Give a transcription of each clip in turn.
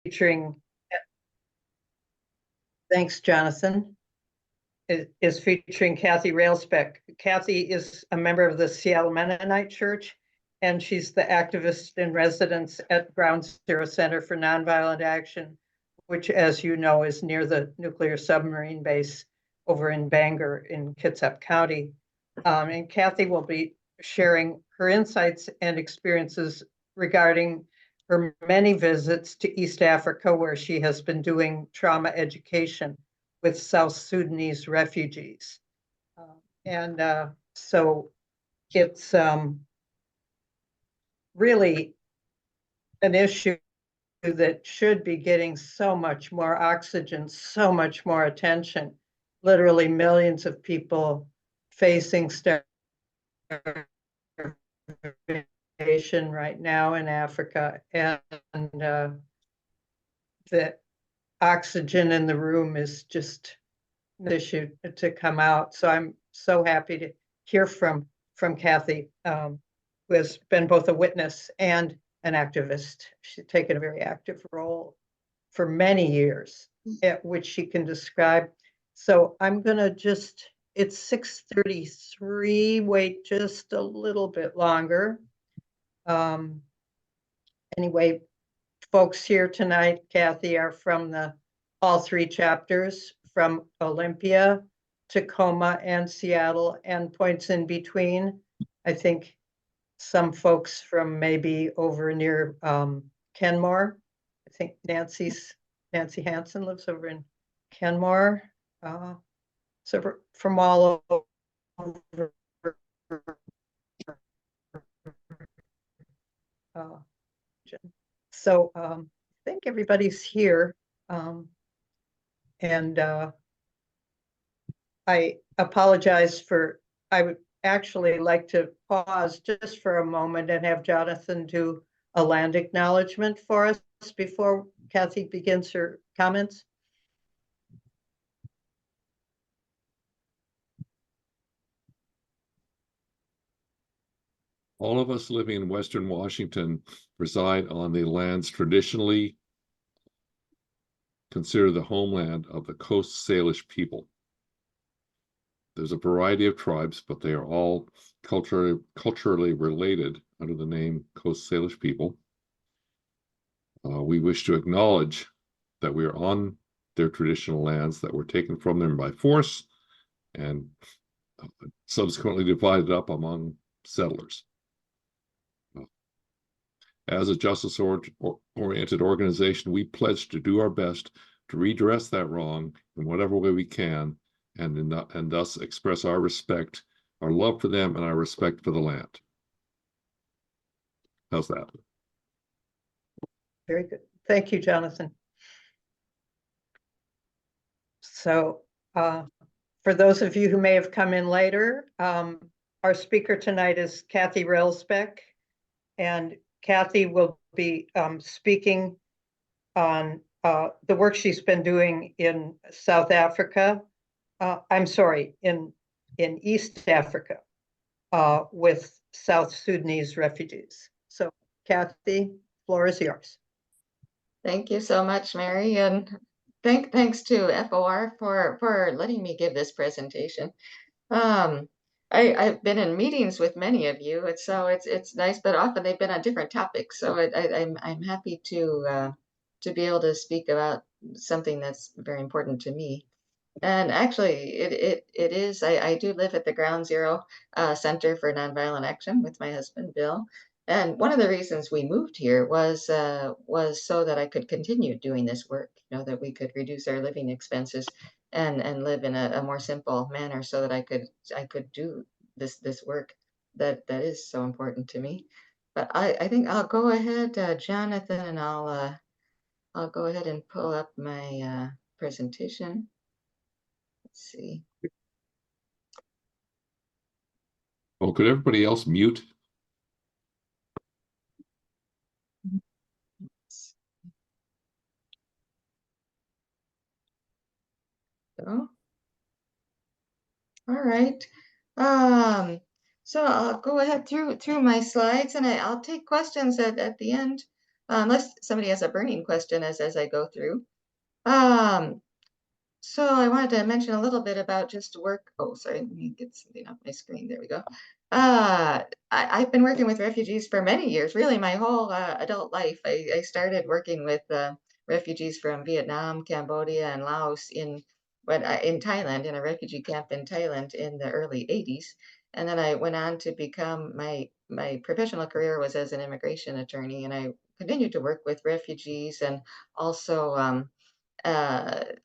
featuring, thanks, Jonathan, is featuring Kathy Railsbeck. Kathy is a member of the Seattle Mennonite Church, and she's the activist in residence at Ground Zero Center for Nonviolent Action, which, as you know, is near the nuclear submarine base over in Bangor in Kitsap County. And Kathy will be sharing her insights and experiences regarding her many visits to East Africa, where she has been doing trauma education with South Sudanese refugees. So it's really an issue that should be getting so much more oxygen, so much more attention. Literally millions of people facing starvation right now in Africa, and the oxygen in the room is just an issue to come out. So I'm so happy to hear from Kathy, who has been both a witness and an activist. She's taken a very active role for many years, at which she can describe. So I'm gonna just, it's 6:33, wait just a little bit longer. Anyway, folks here tonight, Kathy, are from all three chapters, from Olympia, Tacoma, and Seattle, and points in between. I think some folks from maybe over near Kenmore. I think Nancy Hansen lives over in Kenmore. So from all over. So I think everybody's here. And I apologize I would actually like to pause just for a moment and have Jonathan do a land acknowledgement for us before Kathy begins her comments. All of us living in Western Washington reside on the lands traditionally considered the homeland of the Coast Salish people. There's a variety of tribes, but they are all culturally related under the name Coast Salish people. We wish to acknowledge that we are on their traditional lands that were taken from them by force and subsequently divided up among settlers. As a justice-oriented organization, we pledge to do our best to redress that wrong in whatever way we can, and thus express our respect, our love for them, and our respect for the land. How's that? Very good. Thank you, Jonathan. So for those of you who may have come in later, our speaker tonight is Kathy Railsbeck, and Kathy will be speaking on the work she's been doing in South Africa. I'm sorry, in East Africa with South Sudanese refugees. So Kathy, floor is yours. Thank you so much, Mary, and thanks to FOR for letting me give this presentation. I've been in meetings with many of you, and so it's nice, but often they've been on different topics. So I'm happy to be able to speak about something that's very important to me. And actually, it is. I do live at the Ground Zero Center for Nonviolent Action with my husband Bill. And one of the reasons we moved here was so that I could continue doing this work. You know, that we could reduce our living expenses and live in a more simple manner, so that I could do this work that is so important to me. But I think I'll go ahead, Jonathan, and I'll go ahead and pull up my presentation. Let's see. Well, could everybody else mute? So, all right. So I'll go ahead through my slides, and I'll take questions at the end. unless somebody has a burning question as I go through. Um, so I wanted to mention a little bit about just work. Oh, sorry, let me get something off my screen. There we go. I've been working with refugees for many years, really my whole adult life. I started working with refugees from Vietnam, Cambodia, and Laos in Thailand, in a refugee camp in Thailand in the early 80s. And then I went on to become my professional career was as an immigration attorney, and I continued to work with refugees and also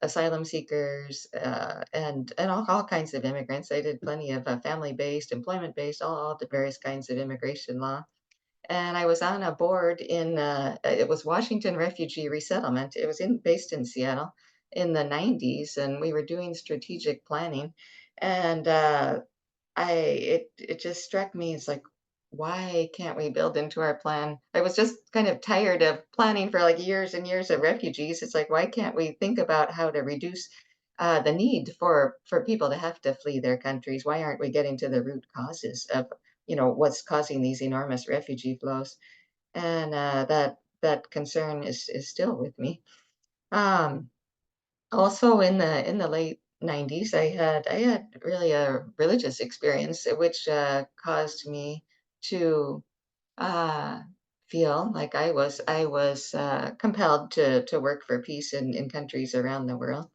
asylum seekers, and all kinds of immigrants. I did plenty of family-based, employment-based, all the various kinds of immigration law. And I was on a board in it was Washington Refugee Resettlement. It was based in Seattle in the 90s, and we were doing strategic planning. And it just struck me as like, why can't we build into our plan? I was just kind of tired of planning for like years and years of refugees. It's like, why can't we think about how to reduce the need for people to have to flee their countries? Why aren't we getting to the root causes of, what's causing these enormous refugee flows? And that concern is still with me. Um, Also in the late 90s, I had really a religious experience which caused me to uh, feel like I was compelled to work for peace in countries around the world.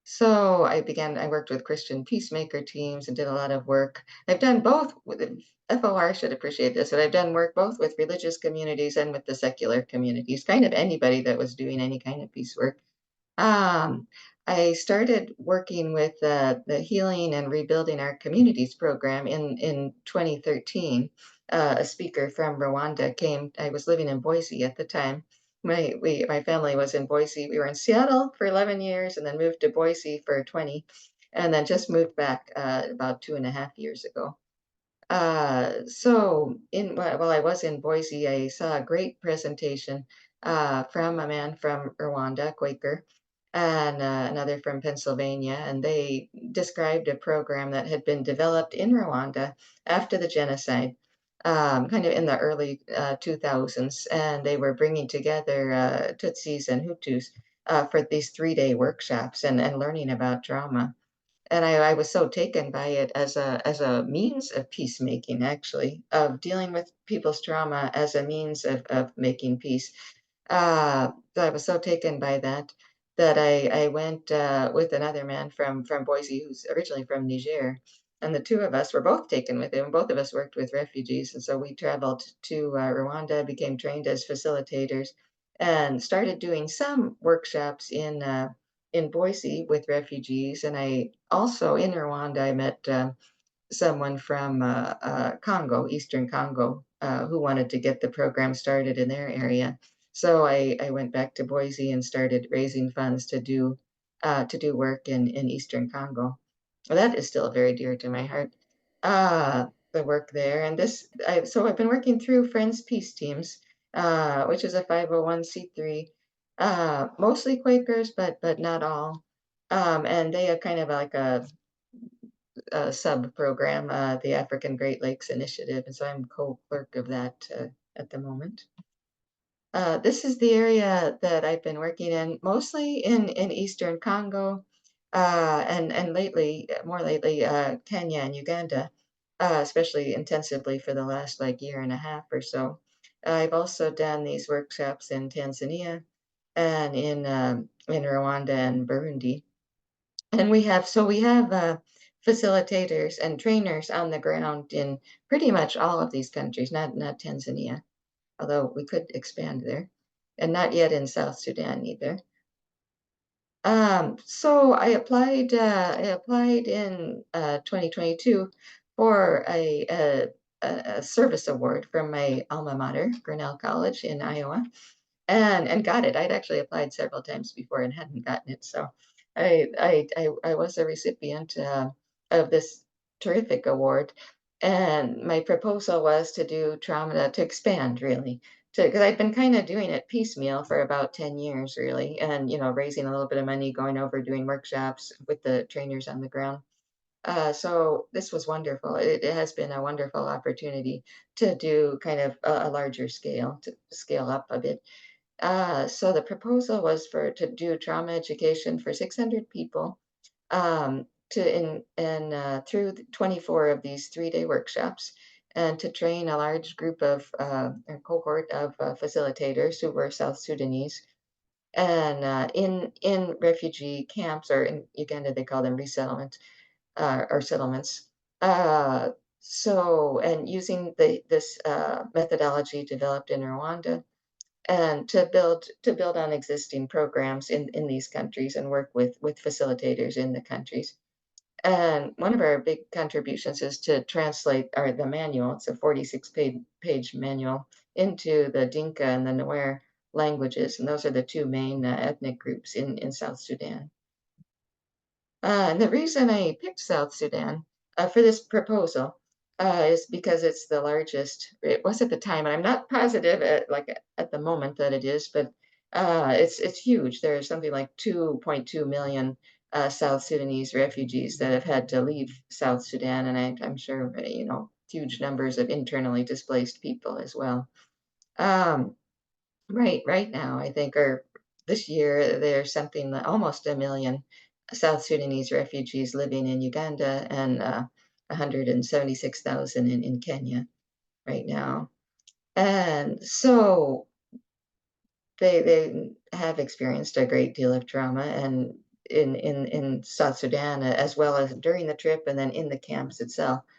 So I worked with Christian peacemaker teams and did a lot of work. I've done both with FOR should appreciate this, but I've done work both with religious communities and with the secular communities, kind of anybody that was doing any kind of peace work. Um, I started working with the Healing and Rebuilding Our Communities program in 2013. A speaker from Rwanda came. I was living in Boise at the time. My family was in Boise. We were in Seattle for 11 years, and then moved to Boise for 20, and then just moved back about 2.5 years ago. While I was in Boise, I saw a great presentation from a man from Rwanda, Quaker, and another from Pennsylvania, and they described a program that had been developed in Rwanda after the genocide, kind of in the early 2000s, and they were bringing together Tutsis and Hutus for these 3-day workshops and learning about trauma. And I was so taken by it as a means of peacemaking, actually, of dealing with people's trauma as a means of making peace. I was so taken by that that I went with another man from Boise who's originally from Niger, and the two of us were both taken with him. Both of us worked with refugees, and so we traveled to Rwanda, became trained as facilitators, and started doing some workshops in Boise with refugees. And I also in Rwanda I met someone from Congo, Eastern Congo, who wanted to get the program started in their area. So I went back to Boise and started raising funds to do work in Eastern Congo. Well, that is still very dear to my heart. The work there, and so I've been working through Friends Peace Teams, which is a 501(c)(3), mostly Quakers, but not all. And they have kind of like a sub program, the African Great Lakes Initiative, and so I'm co-clerk of that at the moment. This is the area that I've been working in, mostly in Eastern Congo, and more lately, Kenya and Uganda, especially intensively for the last like year and a half or so. I've also done these workshops in Tanzania and in Rwanda and Burundi. And we have facilitators and trainers on the ground in pretty much all of these countries, not Tanzania, although we could expand there, and not yet in South Sudan either. So I applied in 2022 for a service award from my alma mater, Grinnell College in Iowa, and got it. I'd actually applied several times before and hadn't gotten it, so I was a recipient of this terrific award. And my proposal was to do trauma to expand really, because I've been kind of doing it piecemeal for about 10 years really, and raising a little bit of money, going over doing workshops with the trainers on the ground. So this was wonderful. It has been a wonderful opportunity to do kind of a larger scale, to scale up a bit. So the proposal was to do trauma education for 600 people, through 24 of these 3-day workshops, and to train a large group of a cohort of facilitators who were South Sudanese, and in refugee camps, or in Uganda they call them resettlement or settlements. Uh, and using this methodology developed in Rwanda, and to build on existing programs in these countries, and work with facilitators in the countries. And one of our big contributions is to translate the manual. It's a 46-page manual into the Dinka and the Nuer languages, and those are the two main ethnic groups in South Sudan. And the reason I picked South Sudan for this proposal is because it's the largest. It was at the time, and I'm not positive at the moment that it is, but it's huge. There's something like 2.2 million South Sudanese refugees that have had to leave South Sudan, and I'm sure huge numbers of internally displaced people as well. Um, right now, I think, or this year, there's something like almost a million South Sudanese refugees living in Uganda, and 176,000 in Kenya right now. And so they have experienced a great deal of trauma, and in South Sudan, as well as during the trip, and then in the camps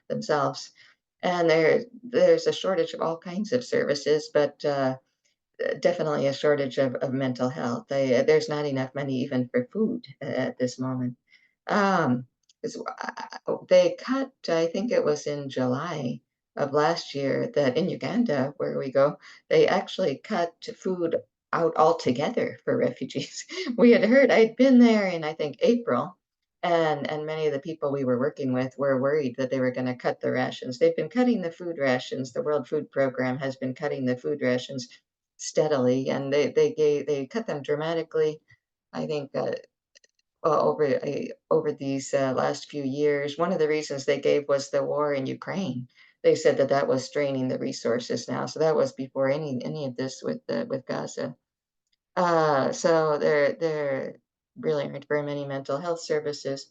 themselves. And there's a shortage of all kinds of services, but definitely a shortage of mental health. There's not enough money even for food at this moment. Um, they cut, I think it was in July of last year, that in Uganda, where we go, they actually cut food out altogether for refugees. We had heard, I'd been there in, I think, April, and many of the people we were working with were worried that they were going to cut the rations. They've been cutting the food rations. The World Food Program has been cutting the food rations steadily, and they cut them dramatically. I think over these last few years. One of the reasons they gave was the war in Ukraine. They said that was straining the resources now. So that was before any of this with Gaza. So there really aren't very many mental health services.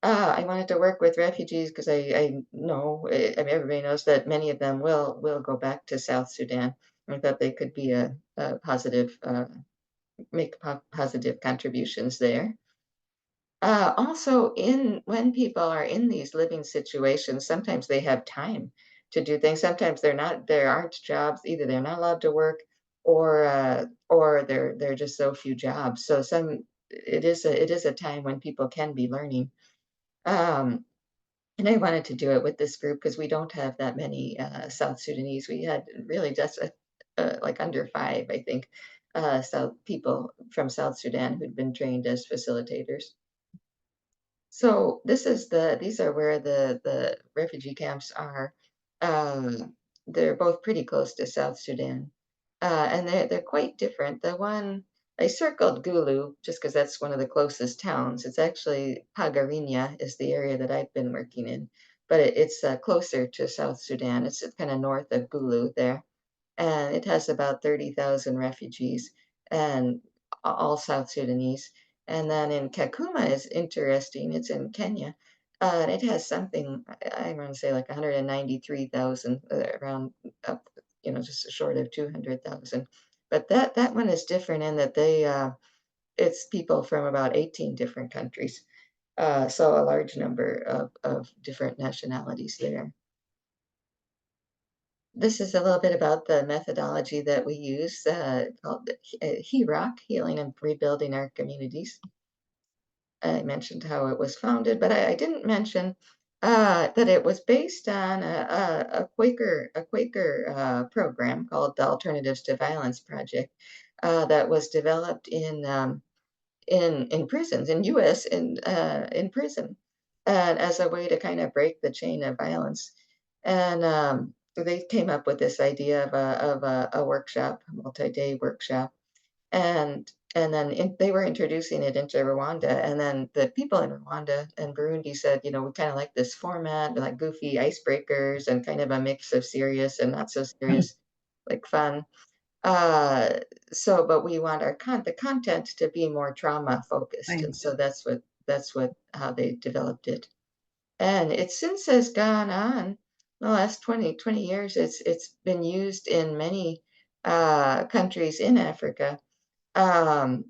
I wanted to work with refugees because I know, I mean, everybody knows that many of them will go back to South Sudan. I thought they could be a positive, make positive contributions there. Also, when people are in these living situations, sometimes they have time to do things. Sometimes there aren't jobs. Either they're not allowed to work, or there are just so few jobs. So it is a time when people can be learning. Um, and I wanted to do it with this group because we don't have that many South Sudanese. We had really just like under 5, I think, South people from South Sudan who'd been trained as facilitators. So these are where the refugee camps are. They're both pretty close to South Sudan, and they're quite different. The one I circled Gulu just because that's one of the closest towns. It's actually Pagarinya is the area that I've been working in, but it's closer to South Sudan. It's kind of north of Gulu there, and it has about 30,000 refugees, and all South Sudanese. And then in Kakuma is interesting. It's in Kenya. And it has something, I want to say like 193,000, around up, just short of 200,000. But that one is different in that it's people from about 18 different countries. So a large number of different nationalities there. This is a little bit about the methodology that we use, called HEROC, Healing and Rebuilding Our Communities. I mentioned how it was founded, but I didn't mention that it was based on a Quaker program called the Alternatives to Violence Project, that was developed in prisons in U.S. in prison, and as a way to kind of break the chain of violence. And they came up with this idea of a workshop, a multi-day workshop, and and then they were introducing it into Rwanda, and then the people in Rwanda and Burundi said, you know, we kind of like this format, like goofy icebreakers and kind of a mix of serious and not so serious, like fun. Uh, so, but we want the content to be more trauma focused, and Nice. so that's what how they developed it. And it since has gone on the last 20 years. It's been used in many countries in Africa. Um,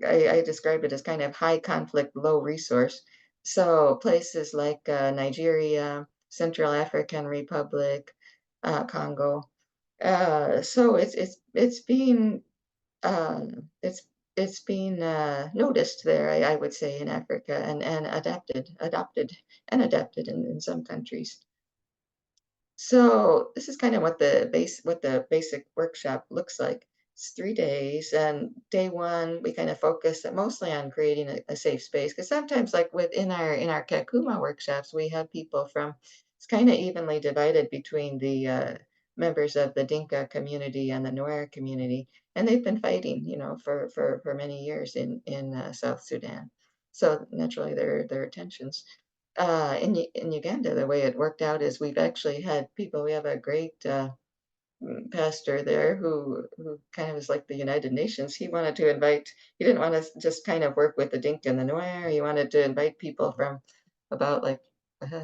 I describe it as kind of high conflict, low resource. So places like Nigeria, Central African Republic, Congo. So it's being it's being noticed there, I would say, in Africa, and adapted in some countries. So this is kind of what the basic workshop looks like. It's 3 days, and day one we kind of focus mostly on creating a safe space, because sometimes, like within our Kakuma workshops, we have people from, it's kind of evenly divided between the members of the Dinka community and the Nuer community, and they've been fighting, you know, for many years in South Sudan. So naturally there are tensions. In Uganda, the way it worked out is we've actually had people. We have a great pastor there who kind of is like the United Nations. He wanted to invite. He didn't want to just kind of work with the Dinka and the Nuer. He wanted to invite people from about like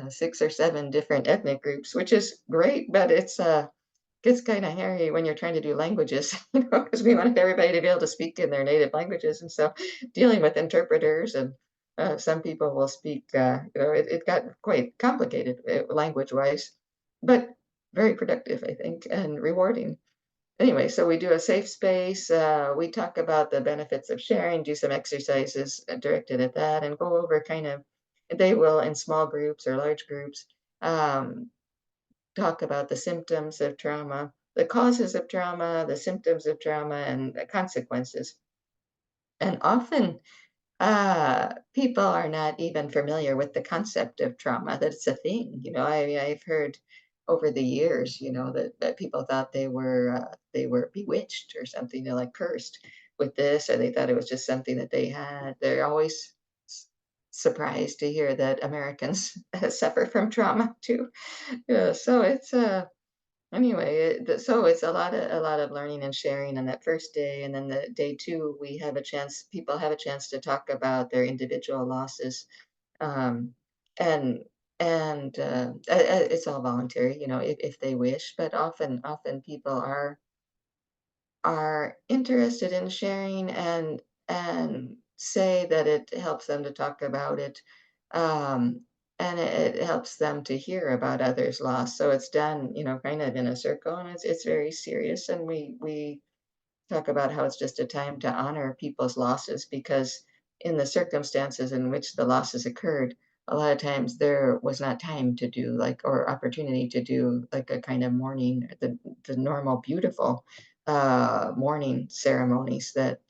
6 or 7 different ethnic groups, which is great, but it's gets kind of hairy when you're trying to do languages, you know, because we wanted everybody to be able to speak in their native languages. And so dealing with interpreters, and some people will speak, you know, it got quite complicated language wise, but very productive, I think, and rewarding. Anyway, so we do a safe space. We talk about the benefits of sharing, do some exercises directed at that, and go over kind of, they will in small groups or large groups. Um, Talk about the symptoms of trauma, the causes of trauma, the symptoms of trauma, and the consequences. And often, people are not even familiar with the concept of trauma, that it's a thing. You know, I've heard over the years, you know, that people thought they were bewitched or something, you know, like cursed with this, or they thought it was just something that they had. They're always surprised to hear that Americans suffer from trauma too. Yeah, so it's anyway, so it's a lot of learning and sharing on that first day, and then the day two, we have a chance. People have a chance to talk about their individual losses, um, and it's all voluntary, you know, if they wish. But often people are interested in sharing, and say that it helps them to talk about it, um, and it helps them to hear about others' loss. So it's done, you know, kind of in a circle, and it's very serious. And we talk about how it's just a time to honor people's losses, because in the circumstances in which the losses occurred, a lot of times there was not time to do, like, or opportunity to do like a kind of mourning, the normal beautiful mourning ceremonies that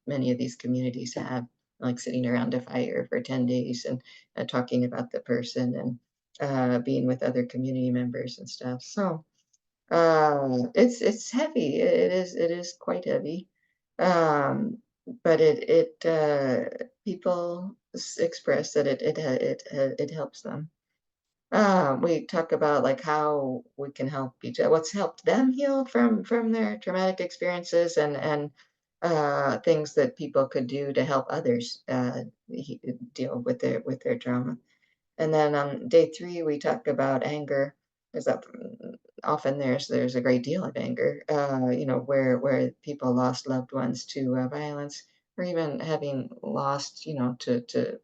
many of these communities have, like sitting around a fire for 10 days, and talking about the person, and being with other community members and stuff. So it's heavy. It is quite heavy. Um, but people express that it helps them. We talk about like how we can help each other, what's helped them heal from their traumatic experiences, and things that people could do to help others deal with their trauma. And then on day three, we talk about anger, because often there's a great deal of anger, you know, where people lost loved ones to violence, or even having lost, you know, to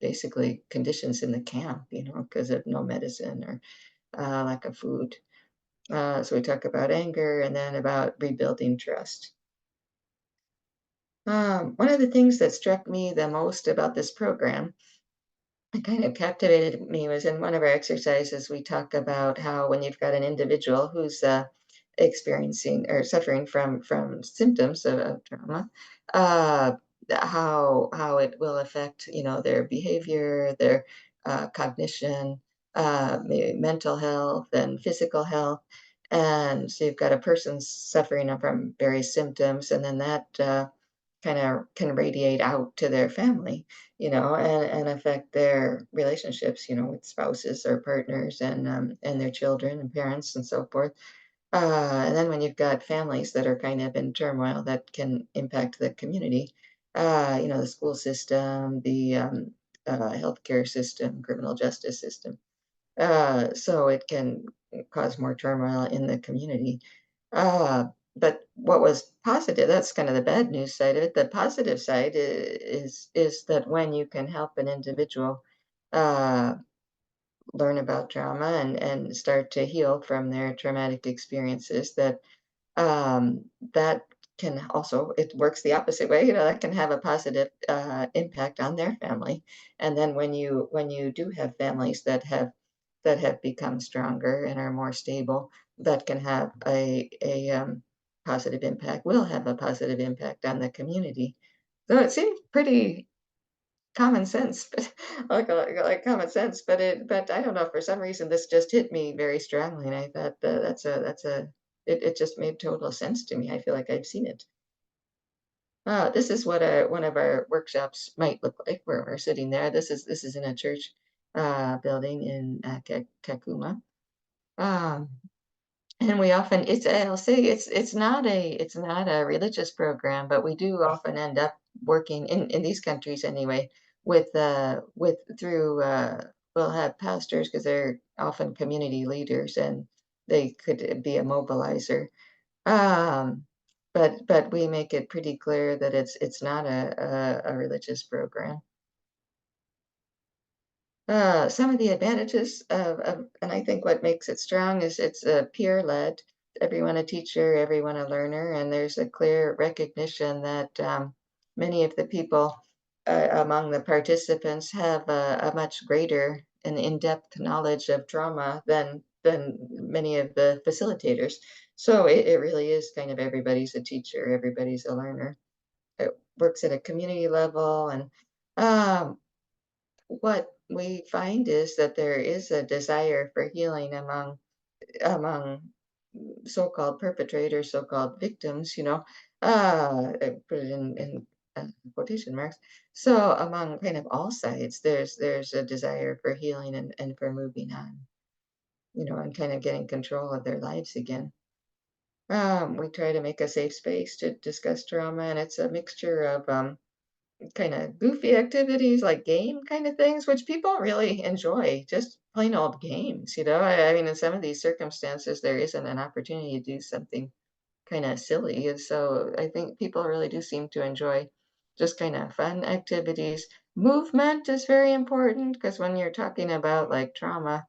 basically conditions in the camp, you know, because of no medicine, or lack of food. So we talk about anger, and then about rebuilding trust. One of the things that struck me the most about this program, it kind of captivated me, was in one of our exercises. We talk about how when you've got an individual who's experiencing or suffering from symptoms of trauma, uh, how it will affect, you know, their behavior, their cognition, maybe mental health and physical health. And so you've got a person suffering from various symptoms, and then that kind of can radiate out to their family, and affect their relationships, with spouses or partners and their children and parents and so forth. And then when you've got families that are kind of in turmoil, that can impact the community, the school system, the healthcare system, criminal justice system. So it can cause more turmoil in the community. Uh, but what was positive, that's kind of the bad news side of it. The positive side is that when you can help an individual uh, learn about trauma and start to heal from their traumatic experiences, that can also, it works the opposite way, that can have a positive impact on their family. And then when you do have families that have become stronger and are more stable, that can have a positive impact, will have a positive impact on the community. So it seems pretty common sense, but like common sense, but I don't know, for some reason this just hit me very strongly, and I thought it just made total sense to me. I feel like I've seen it. This is what one of our workshops might look like, where we're sitting there. This is in a church building in Kakuma. Um, and we often, I'll say it's not a religious program, but we do often end up working in these countries anyway with through we'll have pastors because they're often community leaders and they could be a mobilizer. Um, but we make it pretty clear that it's not a religious program. Some of the advantages and I think what makes it strong is it's peer-led, everyone a teacher, everyone a learner, and there's a clear recognition that many of the people among the participants have a much greater and in-depth knowledge of trauma than many of the facilitators. So it really is kind of everybody's a teacher, everybody's a learner. It works at a community level, and um, what we find is that there is a desire for healing among so-called perpetrators, so-called victims, I put it in quotation marks. So among kind of all sides, there's a desire for healing and for moving on, and kind of getting control of their lives again. We try to make a safe space to discuss trauma, and it's a mixture of kind of goofy activities like game kind of things, which people really enjoy, just plain old games, I mean, in some of these circumstances, there isn't an opportunity to do something kind of silly. And so I think people really do seem to enjoy just kind of fun activities. Movement is very important because when you're talking about like trauma,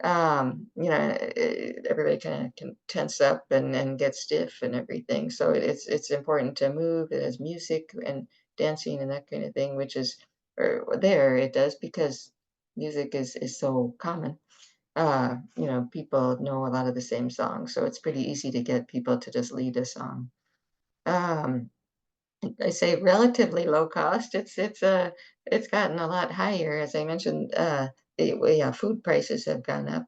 everybody kind of can tense up and get stiff and everything. So it's important to move. It has music and dancing and that kind of thing, which is or there it does because music is so common. People know a lot of the same songs, so it's pretty easy to get people to just lead a song. Um, I say relatively low cost. It's gotten a lot higher, as I mentioned. Food prices have gone up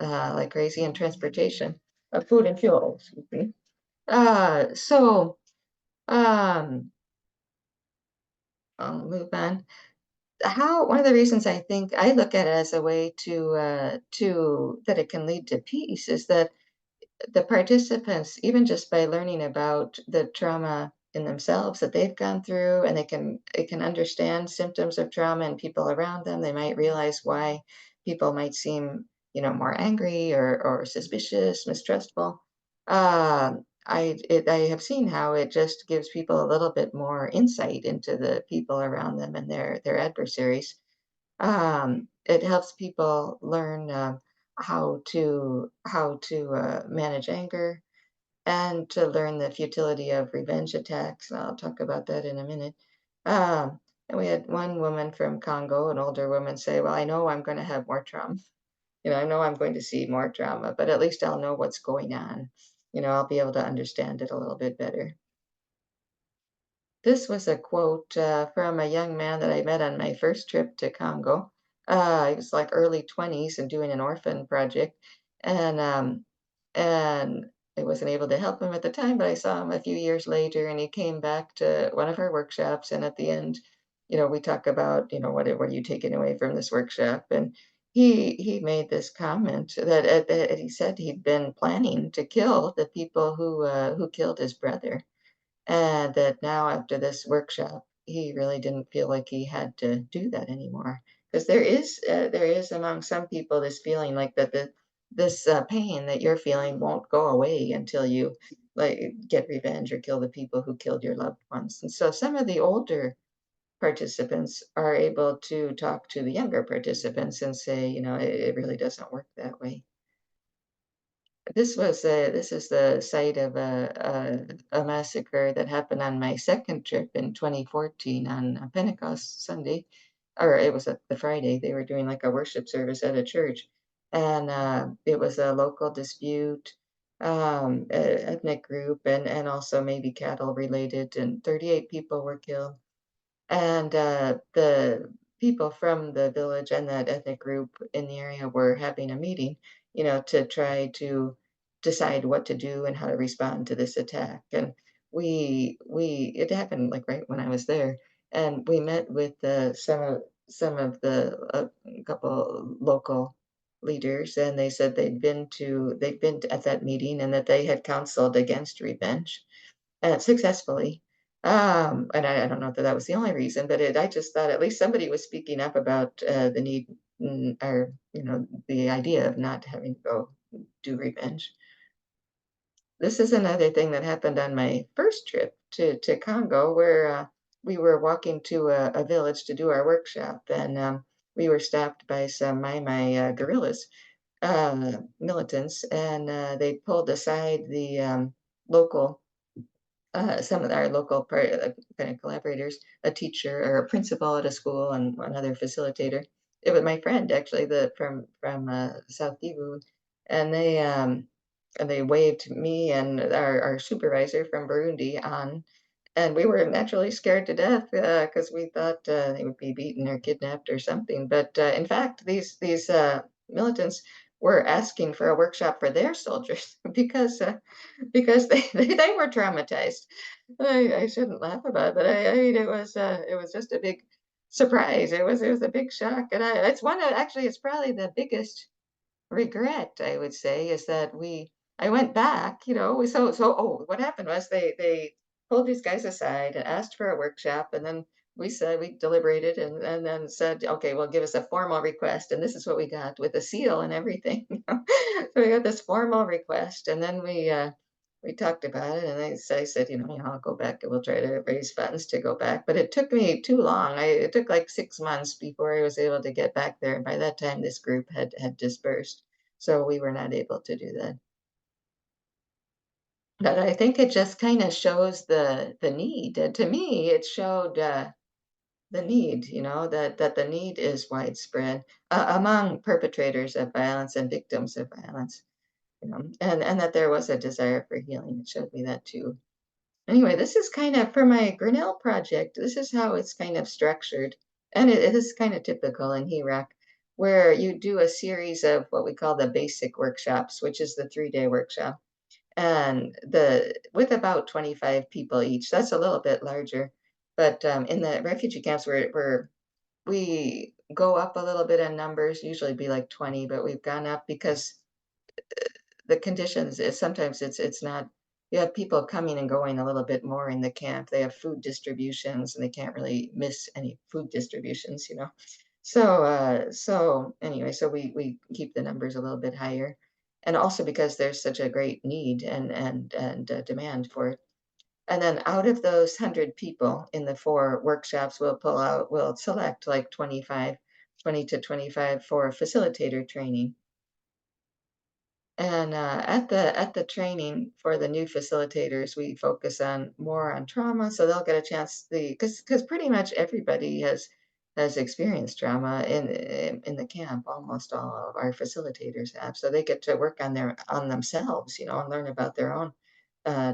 like crazy, and transportation, food and fuel. Excuse me. So um, I'll move on. How One of the reasons I think I look at it as a way to that it can lead to peace is that the participants, even just by learning about the trauma in themselves that they've gone through, and they can understand symptoms of trauma and people around them, they might realize why people might seem, more angry or suspicious, mistrustful. I have seen how it just gives people a little bit more insight into the people around them and their adversaries. It helps people learn how to manage anger and to learn the futility of revenge attacks. I'll talk about that in a minute. And we had one woman from Congo, an older woman, say, "Well, I know I'm going to have more trauma. I know I'm going to see more trauma, but at least I'll know what's going on. I'll be able to understand it a little bit better." This was a quote from a young man that I met on my first trip to Congo. He was like early 20s and doing an orphan project, and I wasn't able to help him at the time, but I saw him a few years later, and he came back to one of our workshops. And at the end, we talk about, what are you taking away from this workshop? And he made this comment that he said he'd been planning to kill the people who killed his brother, and that now after this workshop, he really didn't feel like he had to do that anymore. Because there is among some people this feeling like that this pain that you're feeling won't go away until you like get revenge or kill the people who killed your loved ones. And so some of the older participants are able to talk to the younger participants and say, it really doesn't work that way. This is the site of a massacre that happened on my second trip in 2014 on a Pentecost Sunday, or it was the Friday. They were doing like a worship service at a church, and it was a local dispute, ethnic group, and also maybe cattle related, and 38 people were killed. And the people from the village and that ethnic group in the area were having a meeting, to try to decide what to do and how to respond to this attack. And it happened like right when I was there, and we met with some of the couple local leaders, and they said they'd been at that meeting and that they had counseled against revenge successfully. And I don't know that that was the only reason, but I just thought at least somebody was speaking up about the need, or the idea of not having to go do revenge. This is another thing that happened on my first trip to Congo, where we were walking to a village to do our workshop, and we were stopped by some Mai guerrillas, militants, and they pulled aside the local some of our local kind of collaborators, a teacher or a principal at a school, and another facilitator. It was my friend actually, from South Kivu, and they waved me and our supervisor from Burundi on, and we were naturally scared to death because we thought they would be beaten or kidnapped or something. But in fact, these militants were asking for a workshop for their soldiers because they were traumatized. I shouldn't laugh about it, but I mean it was just a big surprise. It was a big shock, and it's one of actually it's probably the biggest regret, I would say, is that I went back, what happened was they pulled these guys aside and asked for a workshop, and then we deliberated and then said, okay, well, give us a formal request, and this is what we got with a seal and everything. So we got this formal request, and then we talked about it, and I said, I'll go back and we'll try to raise funds to go back. But it took me too long. It took like 6 months before I was able to get back there. And by that time, this group had dispersed. So we were not able to do that. But I think it just kind of shows the need. To me, it showed the need, that the need is widespread among perpetrators of violence and victims of violence, and that there was a desire for healing. It showed me that too. Anyway, this is kind of for my Grinnell project. This is how it's kind of structured. And it is kind of typical in HEROC, where you do a series of what we call the basic workshops, which is the 3-day workshop. And with about 25 people each. That's a little bit larger. But in the refugee camps, we go up a little bit in numbers, usually be like 20, but we've gone up because the conditions is sometimes it's not, you have people coming and going a little bit more in the camp. They have food distributions and they can't really miss any food distributions. So anyway, so we keep the numbers a little bit higher, and also because there's such a great need and demand for it. And then out of those 100 people in the 4 workshops, we'll select like 20 to 25 for facilitator training. And at the training for the new facilitators, we focus more on trauma, so they'll get a chance because pretty much everybody has experienced trauma in the camp. Almost all of our facilitators have, so they get to work on themselves, and learn about their own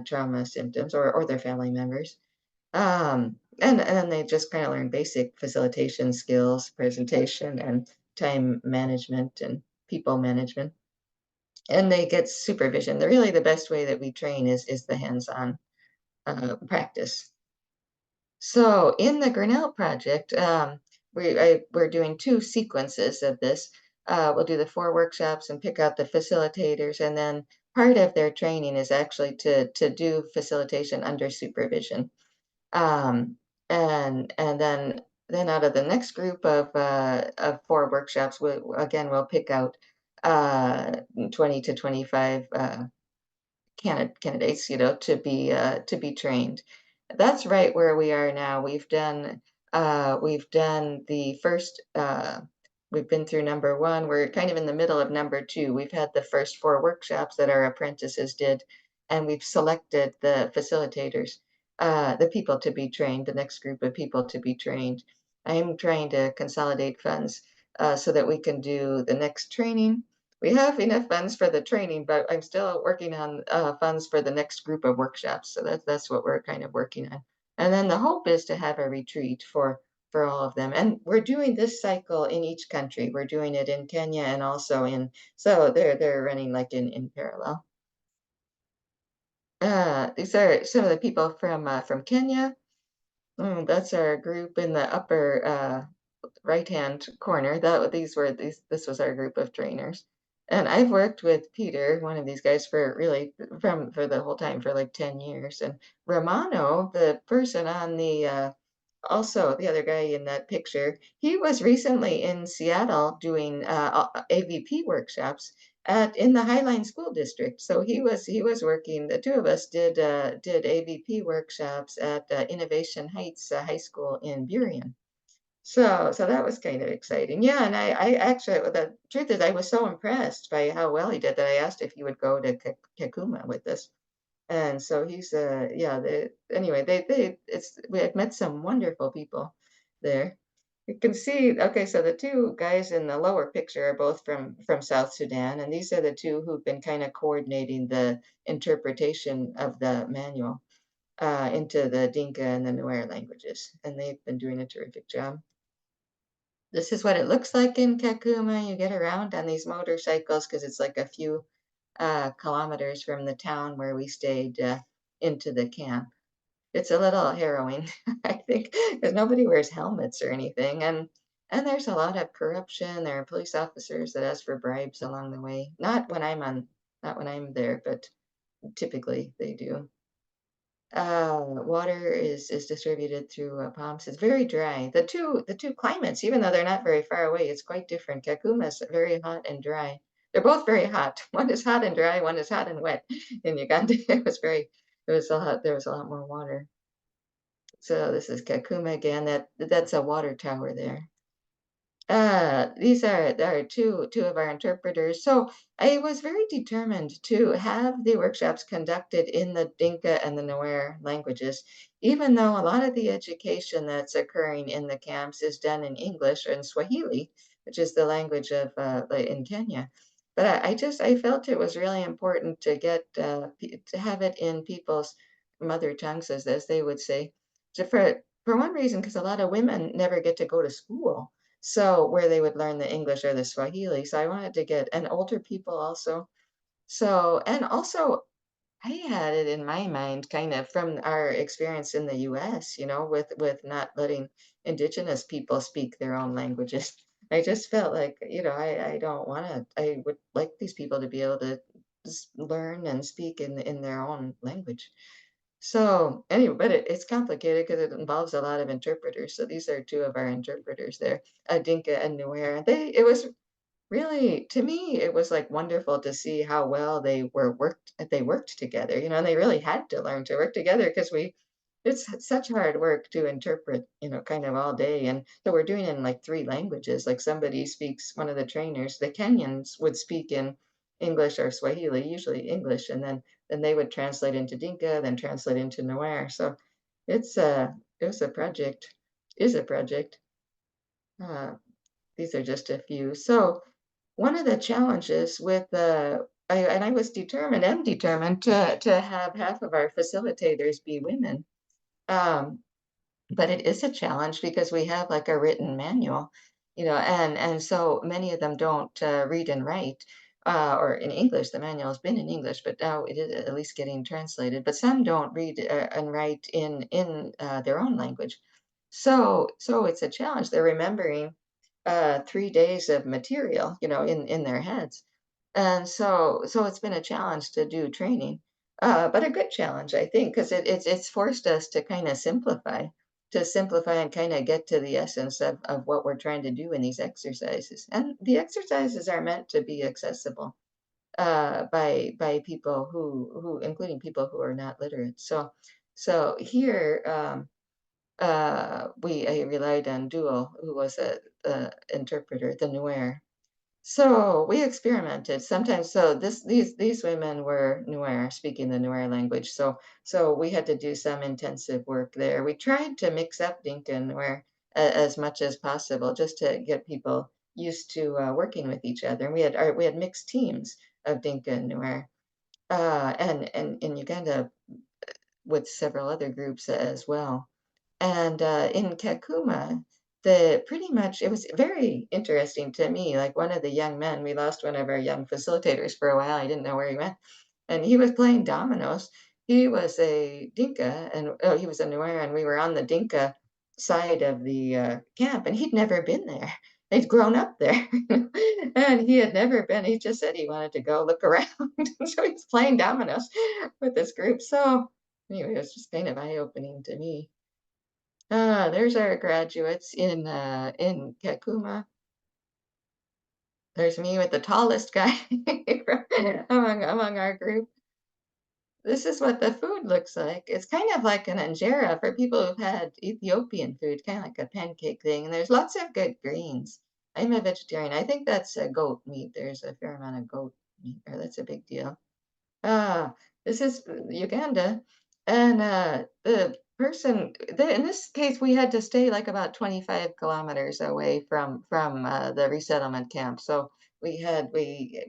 trauma symptoms or their family members. And then they just kind of learn basic facilitation skills, presentation, and time management and people management. and they get supervision. Really, the best way that we train is the hands-on practice. So in the Grinnell project, we're doing 2 sequences of this. We'll do the 4 workshops and pick out the facilitators, and then part of their training is actually to do facilitation under supervision. Um, and then out of the next group of 4 workshops, we'll pick out 20 to 25 candidates, to be trained. That's right where we are now. We've done the first. We've been through number 1. We're kind of in the middle of number 2. We've had the first 4 workshops that our apprentices did, and we've selected the facilitators, the people to be trained, the next group of people to be trained. I'm trying to consolidate funds so that we can do the next training. We have enough funds for the training, but I'm still working on funds for the next group of workshops. So that's what we're kind of working on. And then the hope is to have a retreat for all of them. And we're doing this cycle in each country. We're doing it in Kenya and also so they're running like in parallel. These are some of the people from Kenya. That's our group in the upper right-hand corner. This was our group of trainers. And I've worked with Peter, one of these guys, for the whole time, for like 10 years. And Romano, the person on the also the other guy in that picture, he was recently in Seattle doing AVP workshops in the Highline School District. So he was working. The 2 of us did AVP workshops at Innovation Heights High School in Burien. So that was kind of exciting. Yeah, and I actually, the truth is, I was so impressed by how well he did that I asked if he would go to Kakuma with us. And so he's yeah, anyway, we have met some wonderful people there. You can see, okay, so the 2 guys in the lower picture are both from South Sudan, and these are the 2 who've been kind of coordinating the interpretation of the manual into the Dinka and the Nuer languages, and they've been doing a terrific job. This is what it looks like in Kakuma. You get around on these motorcycles because it's like a few kilometers from the town where we stayed into the camp. It's a little harrowing, I think, because nobody wears helmets or anything, and there's a lot of corruption. There are police officers that ask for bribes along the way. Not when I'm there, but typically they do. Water is distributed through pumps. It's very dry. The two climates, even though they're not very far away, it's quite different. Kakuma is very hot and dry. They're both very hot. One is hot and dry. One is hot and wet. In Uganda, there was a lot more water. So this is Kakuma again. That's a water tower there. These are two of our interpreters. So I was very determined to have the workshops conducted in the Dinka and the Nuer languages, even though a lot of the education that's occurring in the camps is done in English or in Swahili, which is the language of in Kenya. But I felt it was really important to to have it in people's mother tongues, as they would say, for one reason, because a lot of women never get to go to school. So where they would learn the English or the Swahili. So I wanted to get, and older people also. So, and also I had it in my mind kind of from our experience in the US, with not letting indigenous people speak their own languages. I just felt like, I don't want to, I would like these people to be able to learn and speak in their own language. So anyway, but it's complicated because it involves a lot of interpreters. So these are 2 of our interpreters there, Dinka and Nuer. It was really, to me, it was like wonderful to see how well they worked together, and they really had to learn to work together because it's such hard work to interpret, kind of all day. And so we're doing it in like 3 languages. Like somebody speaks, one of the trainers, the Kenyans would speak in English or Swahili, usually English, and then they would translate into Dinka, then translate into Nuer. So it was a project, is a project. Uh, these are just a few. So one of the challenges with I was am determined to have half of our facilitators be women. But it is a challenge because we have like a written manual, and so many of them don't read and write. or in English. The manual has been in English, but now it is at least getting translated. But some don't read and write in their own language. So it's a challenge. They're remembering 3 days of material, in their heads. And so it's been a challenge to do training, but a good challenge, I think, because it's forced us to kind of simplify and kind of get to the essence of what we're trying to do in these exercises. And the exercises are meant to be accessible by people who including people who are not literate. So here I relied on Duo, who was a interpreter, the Nuer. So we experimented sometimes. So these women were Nuer, speaking the Nuer language. So we had to do some intensive work there. We tried to mix up Dinka and Nuer as much as possible, just to get people used to working with each other. And we had mixed teams of Dinka and Nuer, and in Uganda with several other groups as well. And in Kakuma, the pretty much it was very interesting to me. Like one of the young men, we lost one of our young facilitators for a while. I didn't know where he went, and he was playing dominoes. He was a Dinka, and he was a Nuer, and we were on the Dinka side of the camp, and he'd never been there. He'd grown up there, and he had never been. He just said he wanted to go look around, so he's playing dominoes with this group. So anyway, it was just kind of eye-opening to me. There's our graduates in Kakuma. There's me with the tallest guy among our group. This is what the food looks like. It's kind of like an injera for people who've had Ethiopian food, kind of like a pancake thing. And there's lots of good greens. I'm a vegetarian. I think that's goat meat. There's a fair amount of goat meat, or that's a big deal. Ah, this is Uganda, and in this case, we had to stay like about 25 kilometers away from the resettlement camp. So we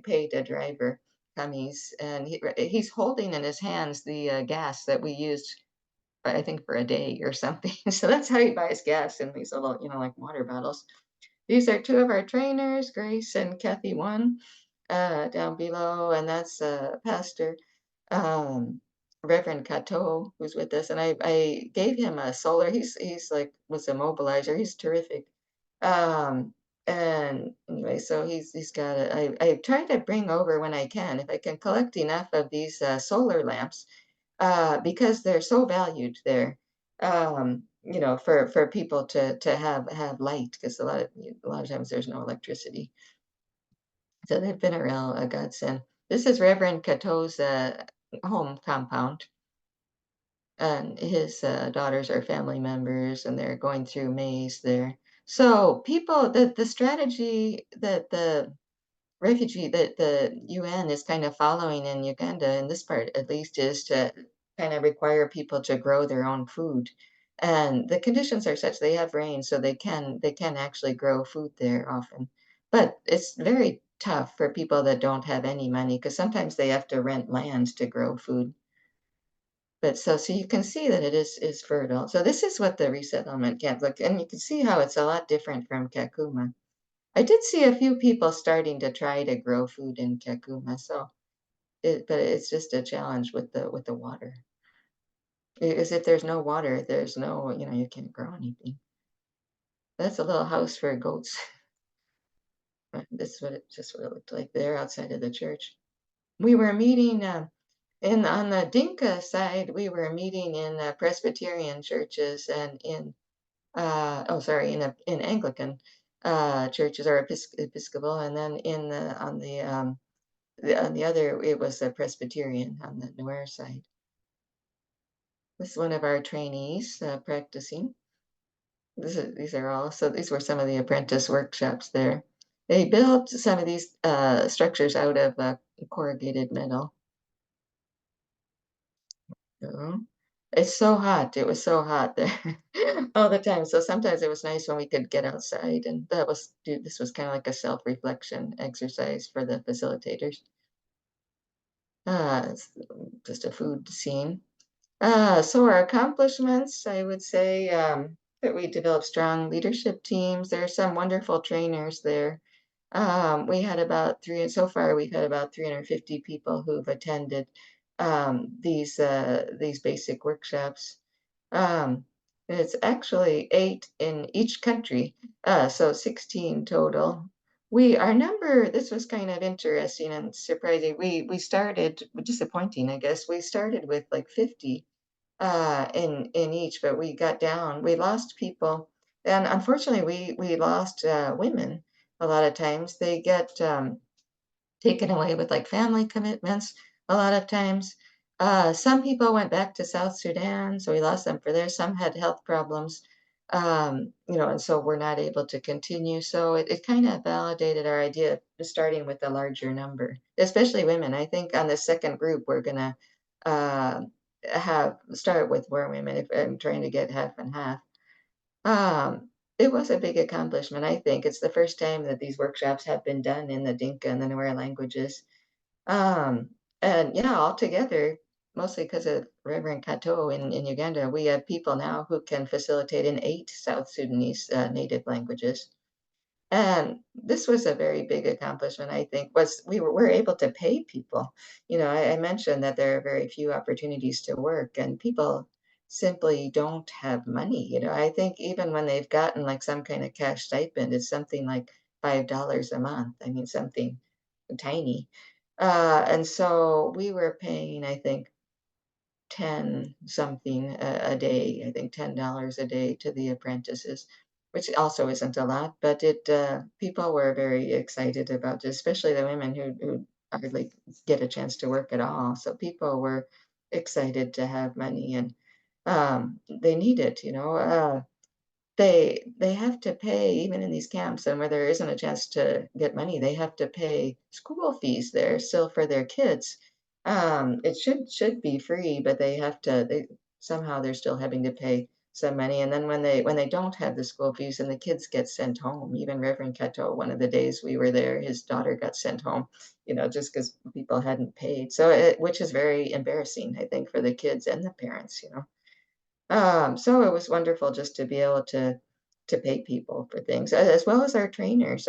paid a driver, Kamis, and he's holding in his hands the gas that we used, I think, for a day or something. So that's how he buys gas in these little, like water bottles. These are two of our trainers, Grace and Kathy One, down below, and that's Pastor um, Reverend Cato, who's with us, and I gave him a solar. He's like was a mobilizer. He's terrific. Um, and anyway, so he's got it. I try to bring over when I can, if I can collect enough of these solar lamps, because they're so valued there. For people to have light, because a lot of times there's no electricity. So they've been a real godsend. This is Reverend Cato's home compound, and his daughters are family members, and they're going through maize there. So the strategy that the UN is kind of following in Uganda, in this part at least, is to kind of require people to grow their own food. And the conditions are such they have rain, so they can actually grow food there often. But it's very tough for people that don't have any money, because sometimes they have to rent land to grow food. But so you can see that it is fertile. So this is what the resettlement camp look, and you can see how it's a lot different from Kakuma. I did see a few people starting to try to grow food in Kakuma, but it's just a challenge with the water. Because if there's no water, there's no, you can't grow anything. That's a little house for goats. This is what it looked like there outside of the church. We were meeting on the Dinka side. We were meeting in Presbyterian churches and in Anglican churches, or Episcopal, and then on the other, it was a Presbyterian on the Nuer side. This is one of our trainees practicing. These were some of the apprentice workshops there. They built some of these structures out of corrugated metal. So, it's so hot. It was so hot there all the time. So sometimes it was nice when we could get outside, and this was kind of like a self-reflection exercise for the facilitators. It's just a food scene. So our accomplishments, I would say that we developed strong leadership teams. There are some wonderful trainers there. We had about so far we've had about 350 people who've attended these basic workshops. Um, it's actually 8 in each country, so 16 total. Our number, this was kind of interesting and surprising. We started, disappointing, I guess. We started with like 50 in each, but we lost people, and unfortunately, we lost women. A lot of times, they get taken away with like family commitments. A lot of times, some people went back to South Sudan, so we lost them for there. Some had health problems, and so we're not able to continue. So it kind of validated our idea of starting with a larger number, especially women. I think on the second group, we're gonna uh, have start with more women if I'm trying to get half and half. Um, it was a big accomplishment, I think. It's the first time that these workshops have been done in the Dinka and the Nuer languages. Um, and yeah, altogether, mostly because of Reverend Kato in Uganda, we have people now who can facilitate in 8 South Sudanese native languages. And this was a very big accomplishment, I think, was we're able to pay people. I mentioned that there are very few opportunities to work, and people simply don't have money. I think even when they've gotten like some kind of cash stipend, it's something like $5 a month. I mean, something tiny. And so we were paying, I think, 10 something a day, I think $10 a day to the apprentices, which also isn't a lot, but people were very excited about this, especially the women who hardly get a chance to work at all. So people were excited to have money, and they need it, they have to pay even in these camps, and where there isn't a chance to get money, they have to pay school fees there still for their kids. It should be free, but they somehow they're still having to pay some money. And then when they don't have the school fees and the kids get sent home, even Reverend Keto, one of the days we were there, his daughter got sent home, just because people hadn't paid. So which is very embarrassing, I think, for the kids and the parents. So it was wonderful just to be able to pay people for things, as well as our trainers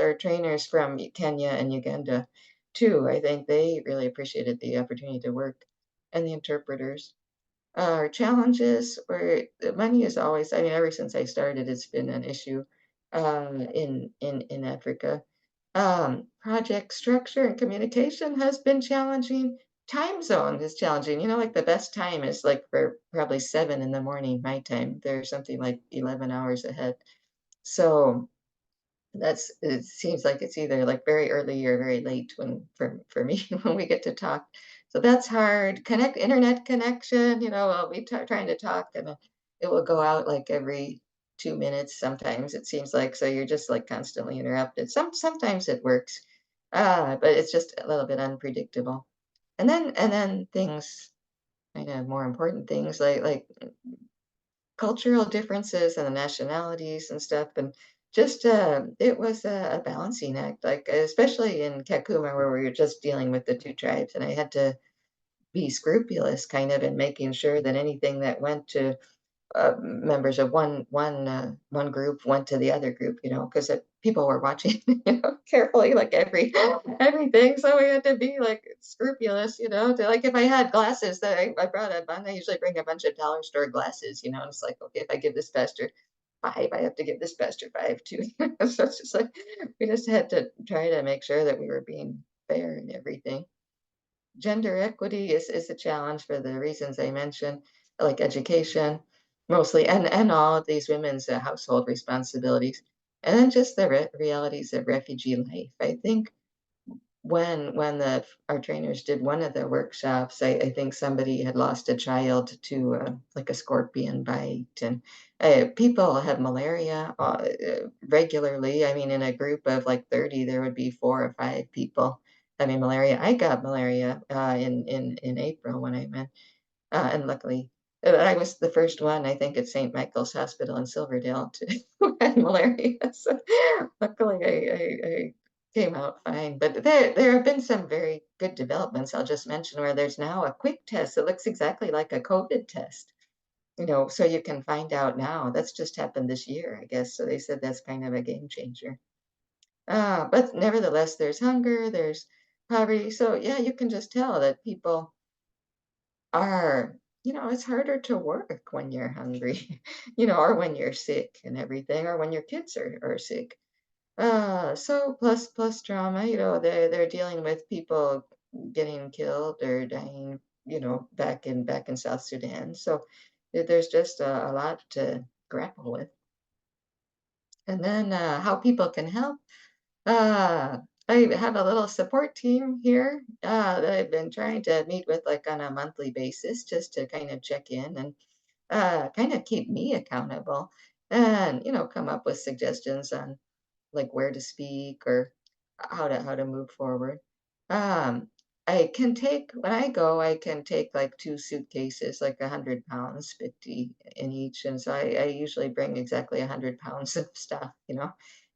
from Kenya and Uganda too. I think they really appreciated the opportunity to work, and the interpreters. Our challenges were the money is always, I mean, ever since I started, it's been an issue in Africa. Project structure and communication has been challenging. Time zone is challenging. Like the best time is like for probably 7 in the morning, my time. They're something like 11 hours ahead. So it seems like it's either like very early or very late for me when we get to talk. So that's hard. Internet connection, I'll be trying to talk, and it will go out like every 2 minutes sometimes, it seems like. So you're just like constantly interrupted. Sometimes it works, but it's just a little bit unpredictable. And then things, kind of more important things like cultural differences and the nationalities and stuff, and just it was a balancing act, like especially in Kakuma, where we were just dealing with the two tribes, and I had to be scrupulous kind of in making sure that anything that went to members of one group went to the other group, because people were watching, carefully, like everything. So we had to be like scrupulous, to, like, if I had glasses that I brought a bun, I usually bring a bunch of dollar store glasses, and it's like, okay, if I give this pastor 5, I have to give this pastor 5 too. So it's just like we just had to try to make sure that we were being fair in everything. Gender equity is a challenge for the reasons I mentioned, like education, mostly, and all of these women's household responsibilities, and then just the realities of refugee life. I think when our trainers did one of the workshops, I think somebody had lost a child to like a scorpion bite, and people have malaria regularly. I mean, in a group of like 30, there would be 4 or 5 people having malaria. I got malaria in April when I went, and luckily, I was the first one, I think, at St. Michael's Hospital in Silverdale to who had malaria. So luckily, I came out fine. But there have been some very good developments. I'll just mention where there's now a quick test that looks exactly like a COVID test. So you can find out now. That's just happened this year, I guess. So they said that's kind of a game changer. But nevertheless, there's hunger, there's poverty. So yeah, you can just tell that people are, it's harder to work when you're hungry, or when you're sick and everything, or when your kids are sick. So plus trauma, they're dealing with people getting killed or dying, back in South Sudan. So there's just a lot to grapple with. And then how people can help. Uh, I have a little support team here that I've been trying to meet with like on a monthly basis just to kind of check in and kind of keep me accountable and, come up with suggestions on like where to speak or how to move forward. Um, I can take when I go, I can take like two suitcases, like 100 pounds, 50 in each, and so I usually bring exactly 100 pounds of stuff,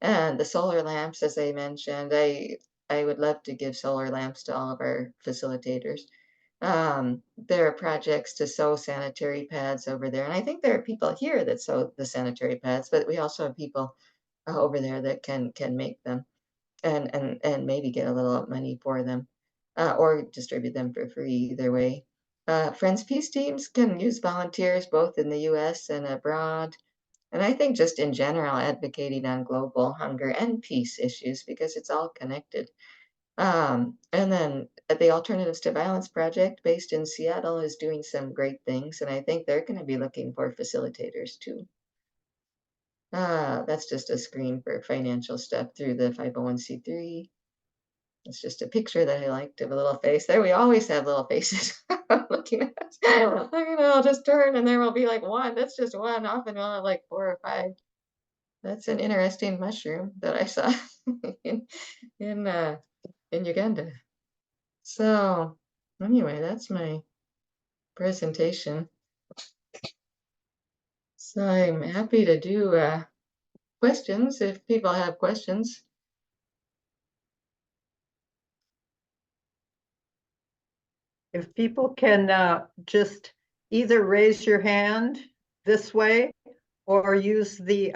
And the solar lamps, as I mentioned, I would love to give solar lamps to all of our facilitators. There are projects to sew sanitary pads over there, and I think there are people here that sew the sanitary pads, but we also have people over there that can make them and maybe get a little money for them or distribute them for free either way. Friends Peace Teams can use volunteers both in the US and abroad. And I think just in general, advocating on global hunger and peace issues because it's all connected. And then the Alternatives to Violence Project, based in Seattle, is doing some great things. And I think they're going to be looking for facilitators too. That's just a screen for financial stuff through the 501c3. It's just a picture that I liked of a little face. There, we always have little faces looking at us. I'll just turn and there will be like one. That's just one. Often we'll have like 4 or 5. That's an interesting mushroom that I saw in in uh, in Uganda. So anyway, that's my presentation. So I'm happy to do questions if people have questions. If people can just either raise your hand this way or use the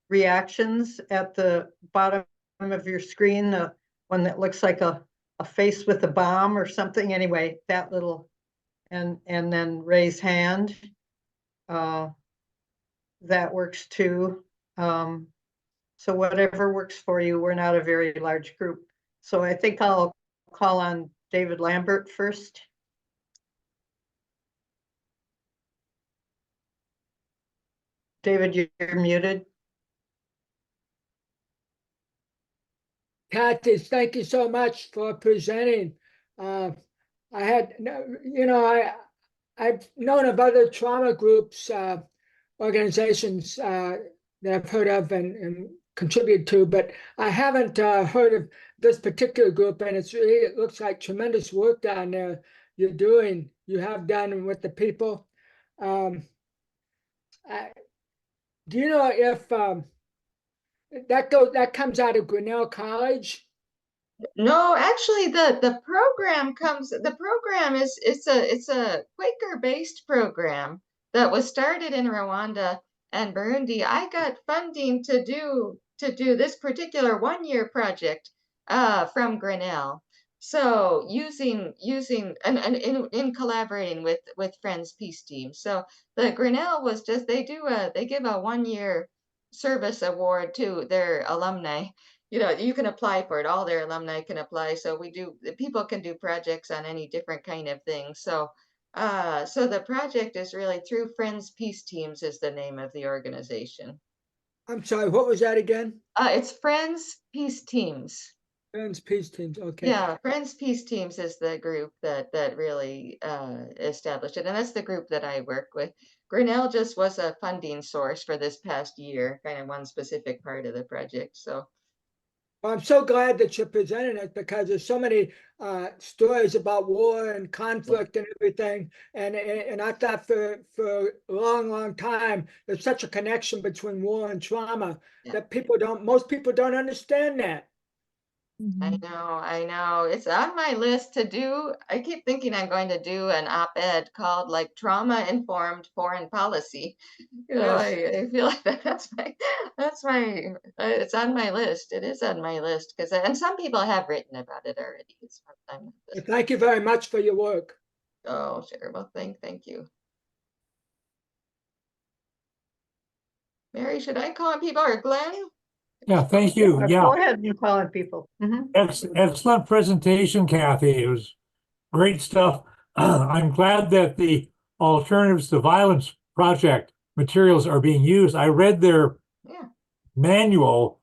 reactions at the bottom of your screen, the one that looks like a face with a bomb or something. Anyway, that little, and then raise hand. That works too. So whatever works for you. We're not a very large group. So I think I'll call on David Lambert first. David, you're muted. Kathy, thank you so much for presenting. I had, I've known of other trauma groups, organizations that I've heard of and contribute to, but I haven't heard of this particular group, and it looks like tremendous work down there you have done with the people. Do you know if that comes out of Grinnell College? No, actually, the program is it's a Quaker-based program that was started in Rwanda and Burundi. I got funding to do this particular one-year project from Grinnell. So using and in collaborating with Friends Peace Team. So the Grinnell was just they give a one-year service award to their alumni. You can apply for it. All their alumni can apply. So people can do projects on any different kind of thing. So the project is really through Friends Peace Teams is the name of the organization. I'm sorry, what was that again? It's Friends Peace Teams. Friends Peace Teams, okay. Yeah, Friends Peace Teams is the group that really established it. And that's the group that I work with. Grinnell just was a funding source for this past year, kind of one specific part of the project. So Well, I'm so glad that you're presenting it because there's so many stories about war and conflict and everything. And I thought for a long time, there's such a connection between war and trauma that most people don't understand that. I know. It's on my list to do. I keep thinking I'm going to do an op-ed called like Trauma Informed Foreign Policy. Yes. I feel like that's that's my, it's on my list. It is on my list because, and some people have written about it already. It's sometime. Well, thank you very much for your work. Oh, sure. Well, thank you. Mary, should I call on people or Glenn? Yeah, thank you. Yeah, Go ahead and call on people. Mhm. excellent presentation, Kathy. It was great stuff. I'm glad that the Alternatives to Violence Project materials are being used. I read their Yeah. manual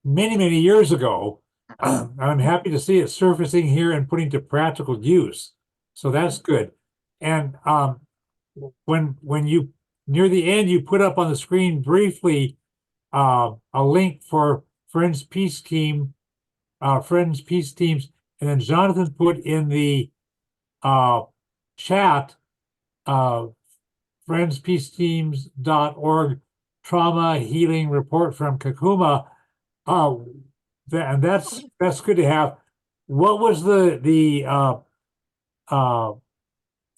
many years ago. I'm happy to see it surfacing here and putting to practical use. So that's good. And when you near the end, you put up on the screen briefly a link for Friends Peace Team, Friends Peace Teams, and then Jonathan put in the chat friendspeaceteams.org trauma healing report from Kakuma. And that's good to have. What was the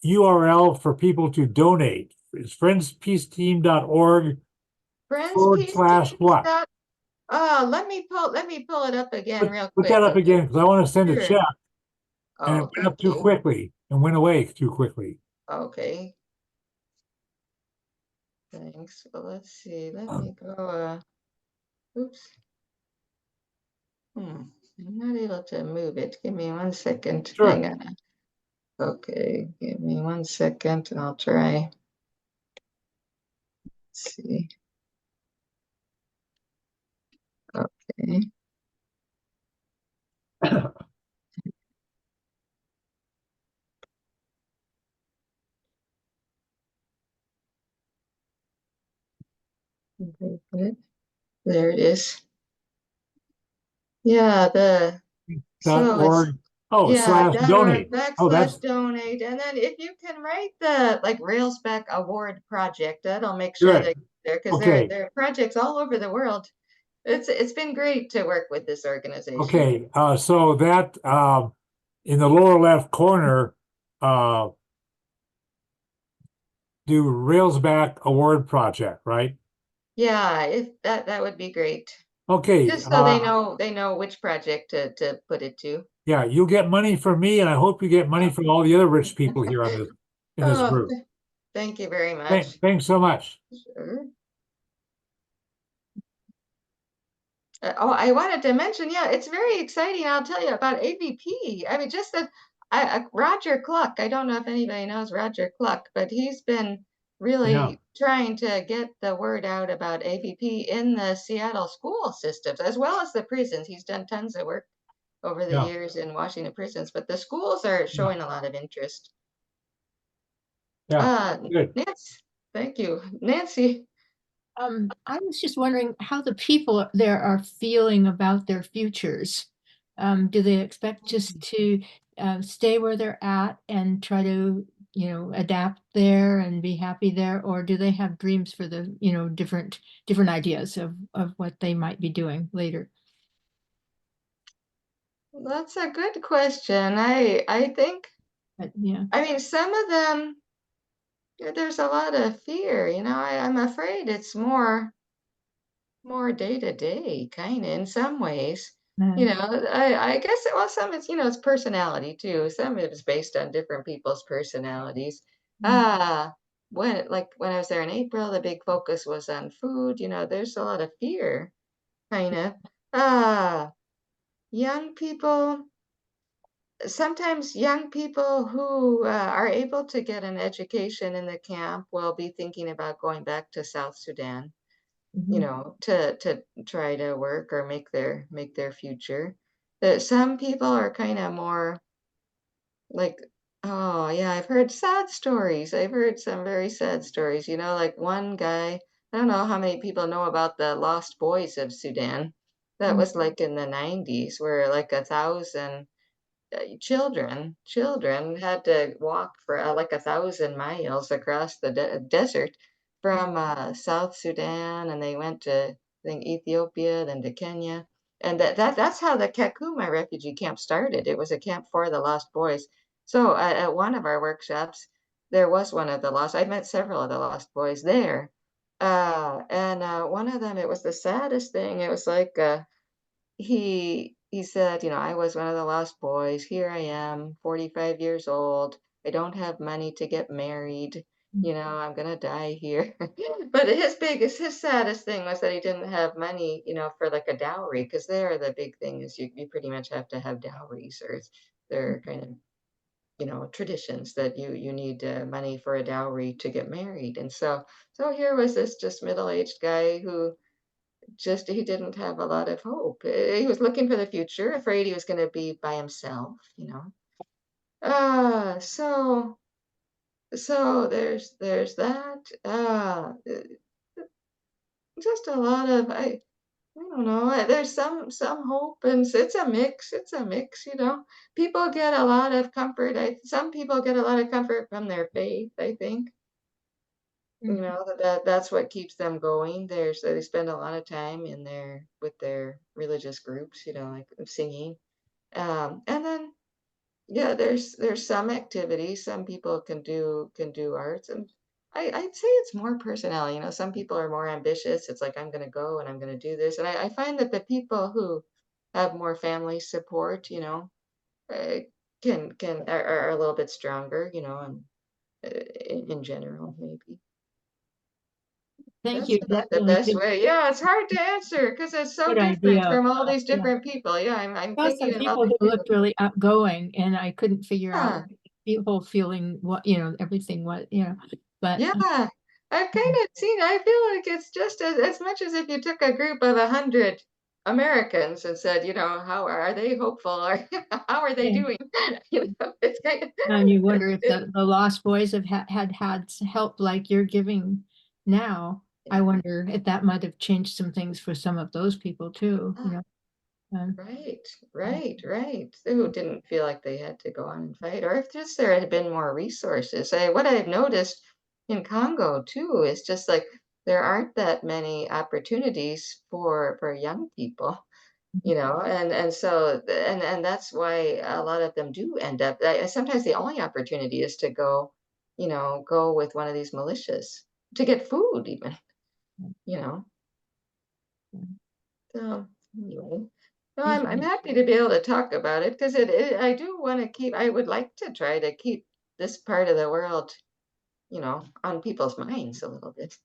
URL for people to donate? Is friendspeaceteam.org / what? Let me pull it up again real Put quick. that up again because I want to send a Sure. check and it Oh, went up thank too you. quickly and went away too quickly. Okay. Thanks. Well, let's see. Let me go. Oops. I'm not able to move it. Give me 1 second. Sure. Hang on. Okay, give me 1 second and I'll try. Let's see. Okay. Okay, good. There it is. Yeah, so it's .org. Oh, yeah, /donate. Oh, // donate. And then if you can write the like Railsbeck Award project, that'll make sure good. that there, because Okay. there are projects all over the world. It's been great to work with this organization. Okay. So that in the lower left corner, do Railsback Award Project, right? Yeah, if that would be great. Okay. Just so they know which project to put it to. Yeah, you'll get money from me, and I hope you get money from all the other rich people here on this in this Oh, group. thank you very much. Thanks so much. Sure. I wanted to mention, yeah, it's very exciting. I'll tell you about AVP. I mean, just that Roger Cluck. I don't know if anybody knows Roger Cluck, but he's been really trying to get the word out about AVP in the Seattle school systems as well as the prisons. He's done tons of work over the years in Washington prisons, but the schools are showing a lot of interest. Good. Nancy, thank you. Nancy. I was just wondering how the people there are feeling about their futures. Do they expect just to stay where they're at and try to, adapt there and be happy there, or do they have dreams for the, different ideas of what they might be doing later? That's a good question. I think, Yeah. I mean, some of them, there's a lot of fear, I'm afraid it's more day to day, kind of in some ways. I guess some it's, it's personality too. Some of it is based on different people's personalities. When I was there in April, the big focus was on food. There's a lot of fear, kind of. Young people. Sometimes young people who are able to get an education in the camp will be thinking about going back to South Sudan, to try to work or make their future. That some people are kind of more like, oh yeah, I've heard sad stories. I've heard some very sad stories. Like one guy, I don't know how many people know about the Lost Boys of Sudan. That was like in the 90s, where like 1,000 children had to walk for like 1,000 miles across the desert from South Sudan, and they went to, I think, Ethiopia, then to Kenya, and that's how the Kakuma refugee camp started. It was a camp for the lost boys. So at one of our workshops, there was one of the lost. I met several of the lost boys there. one of them, it was the saddest thing. It was like he said, you know, I was one of the lost boys. Here I am, 45 years old. I don't have money to get married. You know, I'm gonna die here. But his saddest thing was that he didn't have money, you know, for like a dowry, because there the big thing is you pretty much have to have dowries, or they're kind of, you know, traditions that you need money for a dowry to get married. And so here was this just middle-aged guy who just he didn't have a lot of hope. He was looking for the future, afraid he was going to be by himself, you know. So there's that. Just a lot of I don't know. There's some hope, and it's a mix. It's a mix, you know. People get a lot of comfort. Some people get a lot of comfort from their faith, I think. You know, that's what keeps them going. They spend a lot of time in with their religious groups, you know, like singing. And then yeah, there's some activities. Some people can do arts, and I'd say it's more personality. You know, some people are more ambitious. It's like I'm going to go and I'm going to do this. And I find that the people who have more family support, you know, uh, are a little bit stronger, you know, and in general, maybe. Thank That's you. about the Definitely best good, way. Yeah, it's hard to answer because it's so good different idea. from all these Yeah. different people. Yeah, I'm Saw some thinking about people who looked really outgoing, and I couldn't figure Yeah. out people feeling what, you know, everything what, you know, but Yeah, I've kind of seen. I feel like it's just as much as if you took a group of 100 Americans and said, you know, how are they hopeful, or how are they Yeah. doing? You know, it's kind of. and you wonder if the lost boys have had help like you're giving now. I wonder if that might have changed some things for some of those people too, you know. Right. Who didn't feel like they had to go on and fight, or if just there had been more resources. What I've noticed in Congo too is just like there aren't that many opportunities for young people, you know, and so and that's why a lot of them do end up. Sometimes the only opportunity is to go, you know, go with one of these militias to get food, even, you know. So anyway, no, I'm happy to be able to talk about it because I do want to keep. I would like to try to keep this part of the world, you know, on people's minds a little bit,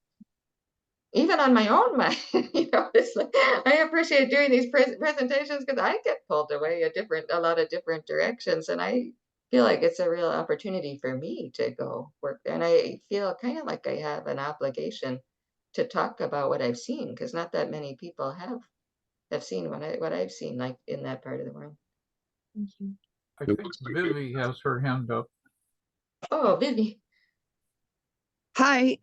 even on my own mind. You know, it's like, I appreciate doing these presentations because I get pulled away a lot of different directions, and I feel like it's a real opportunity for me to go work there, and I feel kind of like I have an obligation to talk about what I've seen because not that many people have seen what I've seen, like in that part of the world. Thank you. I It think looks like Vivi has her hand up. Oh, Vivi. Hi,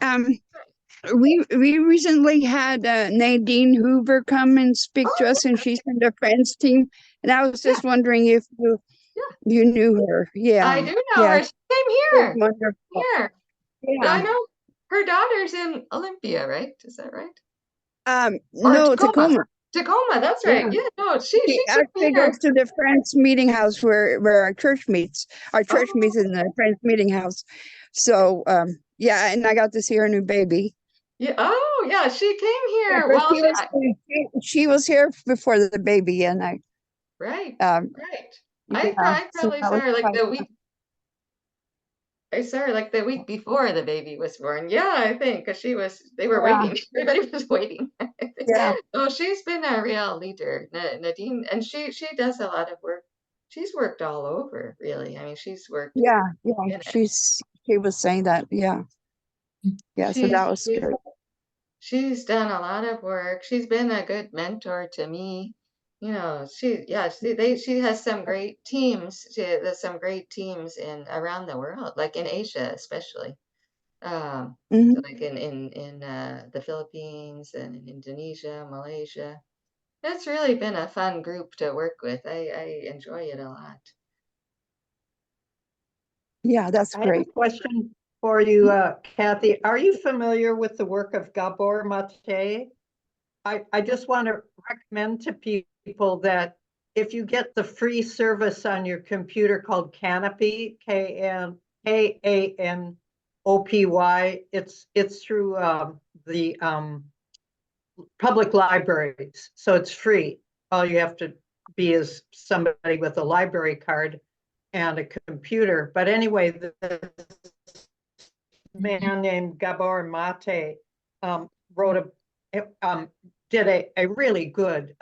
we recently had Nadine Hoover come and speak to us, and she's from the Friends team. And I was just wondering if you knew her. Yeah, I do know yeah, her. She came she's here. wonderful. Here. Yeah. I know her daughter's in Olympia, right? Is that right? Or No, Tacoma. Tacoma, that's Yeah. right. Yeah, no, she She came actually here. goes to the Friends meeting house where our church meets. Our church Oh. meets in the Friends meeting house. So, yeah, and I got to see her new baby. Yeah. Oh, yeah. She came here. But Well, she was here before the baby, and I right. yeah, I so probably that saw was her like quite the week. I saw her like the week before the baby was born. Yeah, I think because they were Yeah. waiting. Everybody was waiting. Yeah. Oh, she's been a real leader, Nadine, and she does a lot of work. She's worked all over, really. I mean, she's worked. Yeah, in it. she was saying that, yeah. Yeah, so that was good. She's done a lot of work. She's been a good mentor to me. You know, she has some great teams. There's some great teams around the world, like in Asia, especially. Mhm. So like in the Philippines and in Indonesia, Malaysia. It's really been a fun group to work with. I enjoy it a lot. Yeah, that's I have a great. question for you, Kathy. Are you familiar with the work of Gabor Mate? I just want to recommend to people that if you get the free service on your computer called Canopy, Kanopy, OPY. It's through the public libraries, so it's free. All you have to be is somebody with a library card and a computer. But anyway, this man named Gabor Mate wrote did a really good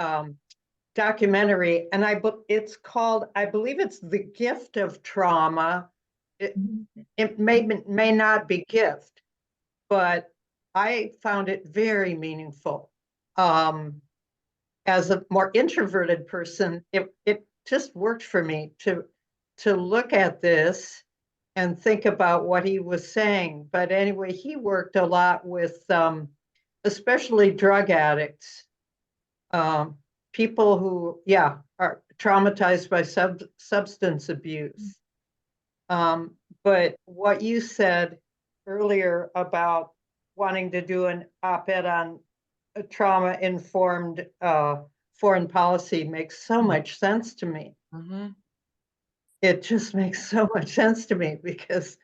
documentary, and it's called, I believe it's The Gift of Trauma. It may not be gift, but I found it very meaningful. As a more introverted person, it just worked for me to look at this and think about what he was saying. But anyway, he worked a lot with especially drug addicts, people who, are traumatized by substance abuse. But what you said earlier about wanting to do an op-ed on trauma-informed foreign policy makes so much sense to me. It just makes so much sense to me because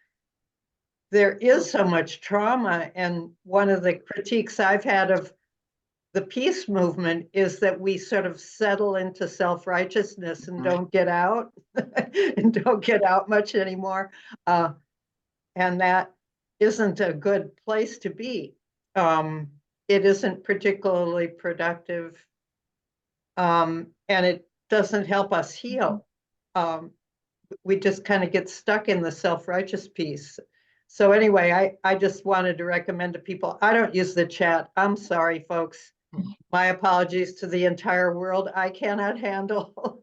there is so much trauma. And one of the critiques I've had of the peace movement is that we sort of settle into self-righteousness and don't get out and don't get out much anymore. And that isn't a good place to be. It isn't particularly productive. And it doesn't help us heal. We just kind of get stuck in the self-righteous piece. So anyway, I just wanted to recommend to people, I don't use the chat. I'm sorry, folks. My apologies to the entire world. I cannot handle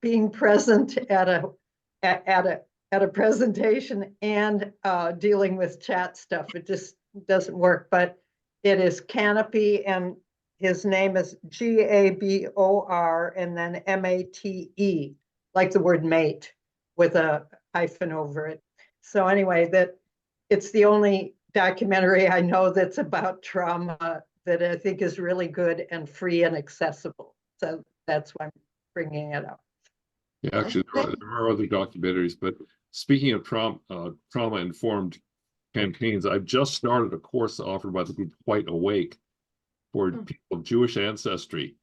being present at a presentation and dealing with chat stuff. It just doesn't work, but it is Canopy, and his name is Gabor and then Mate, like the word mate with a hyphen over it. So anyway, it's the only documentary I know that's about trauma that I think is really good and free and accessible. So that's why I'm bringing it up. Yeah, actually, there are other documentaries, but speaking of trauma-informed campaigns, I've just started a course offered by the group White Awake for people of Jewish ancestry.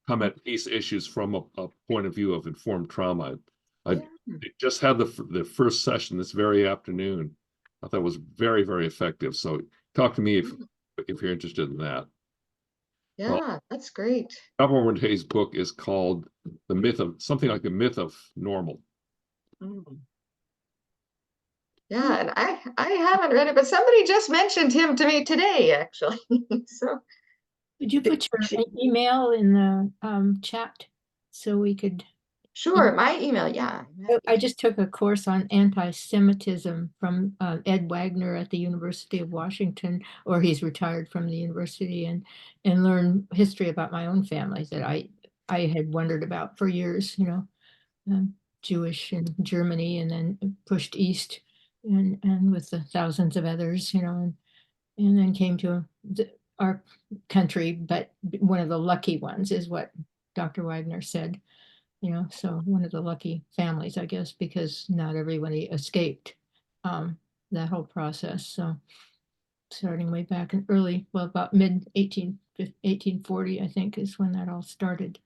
Come at peace issues from a point of view of informed trauma. I just had the first session this very afternoon. I thought that was very, very effective. So talk to me if you're interested in that. Yeah, well, that's great. Gabor Mate's book is called The Myth of something like the Myth of Normal. Yeah, and I haven't read it, but somebody just mentioned him to me today, actually. So Could you put your email in the chat so we could? sure, my email, yeah. I just took a course on anti-Semitism from Ed Wagner at the University of Washington, or he's retired from the university, and learned history about my own family that I had wondered about for years, Jewish in Germany, and then pushed east and with the thousands of others, and then came to our country, but one of the lucky ones is what Dr. Wagner said. So one of the lucky families, I guess, because not everybody escaped that whole process. So starting way back in about mid 1840, I think, is when that all started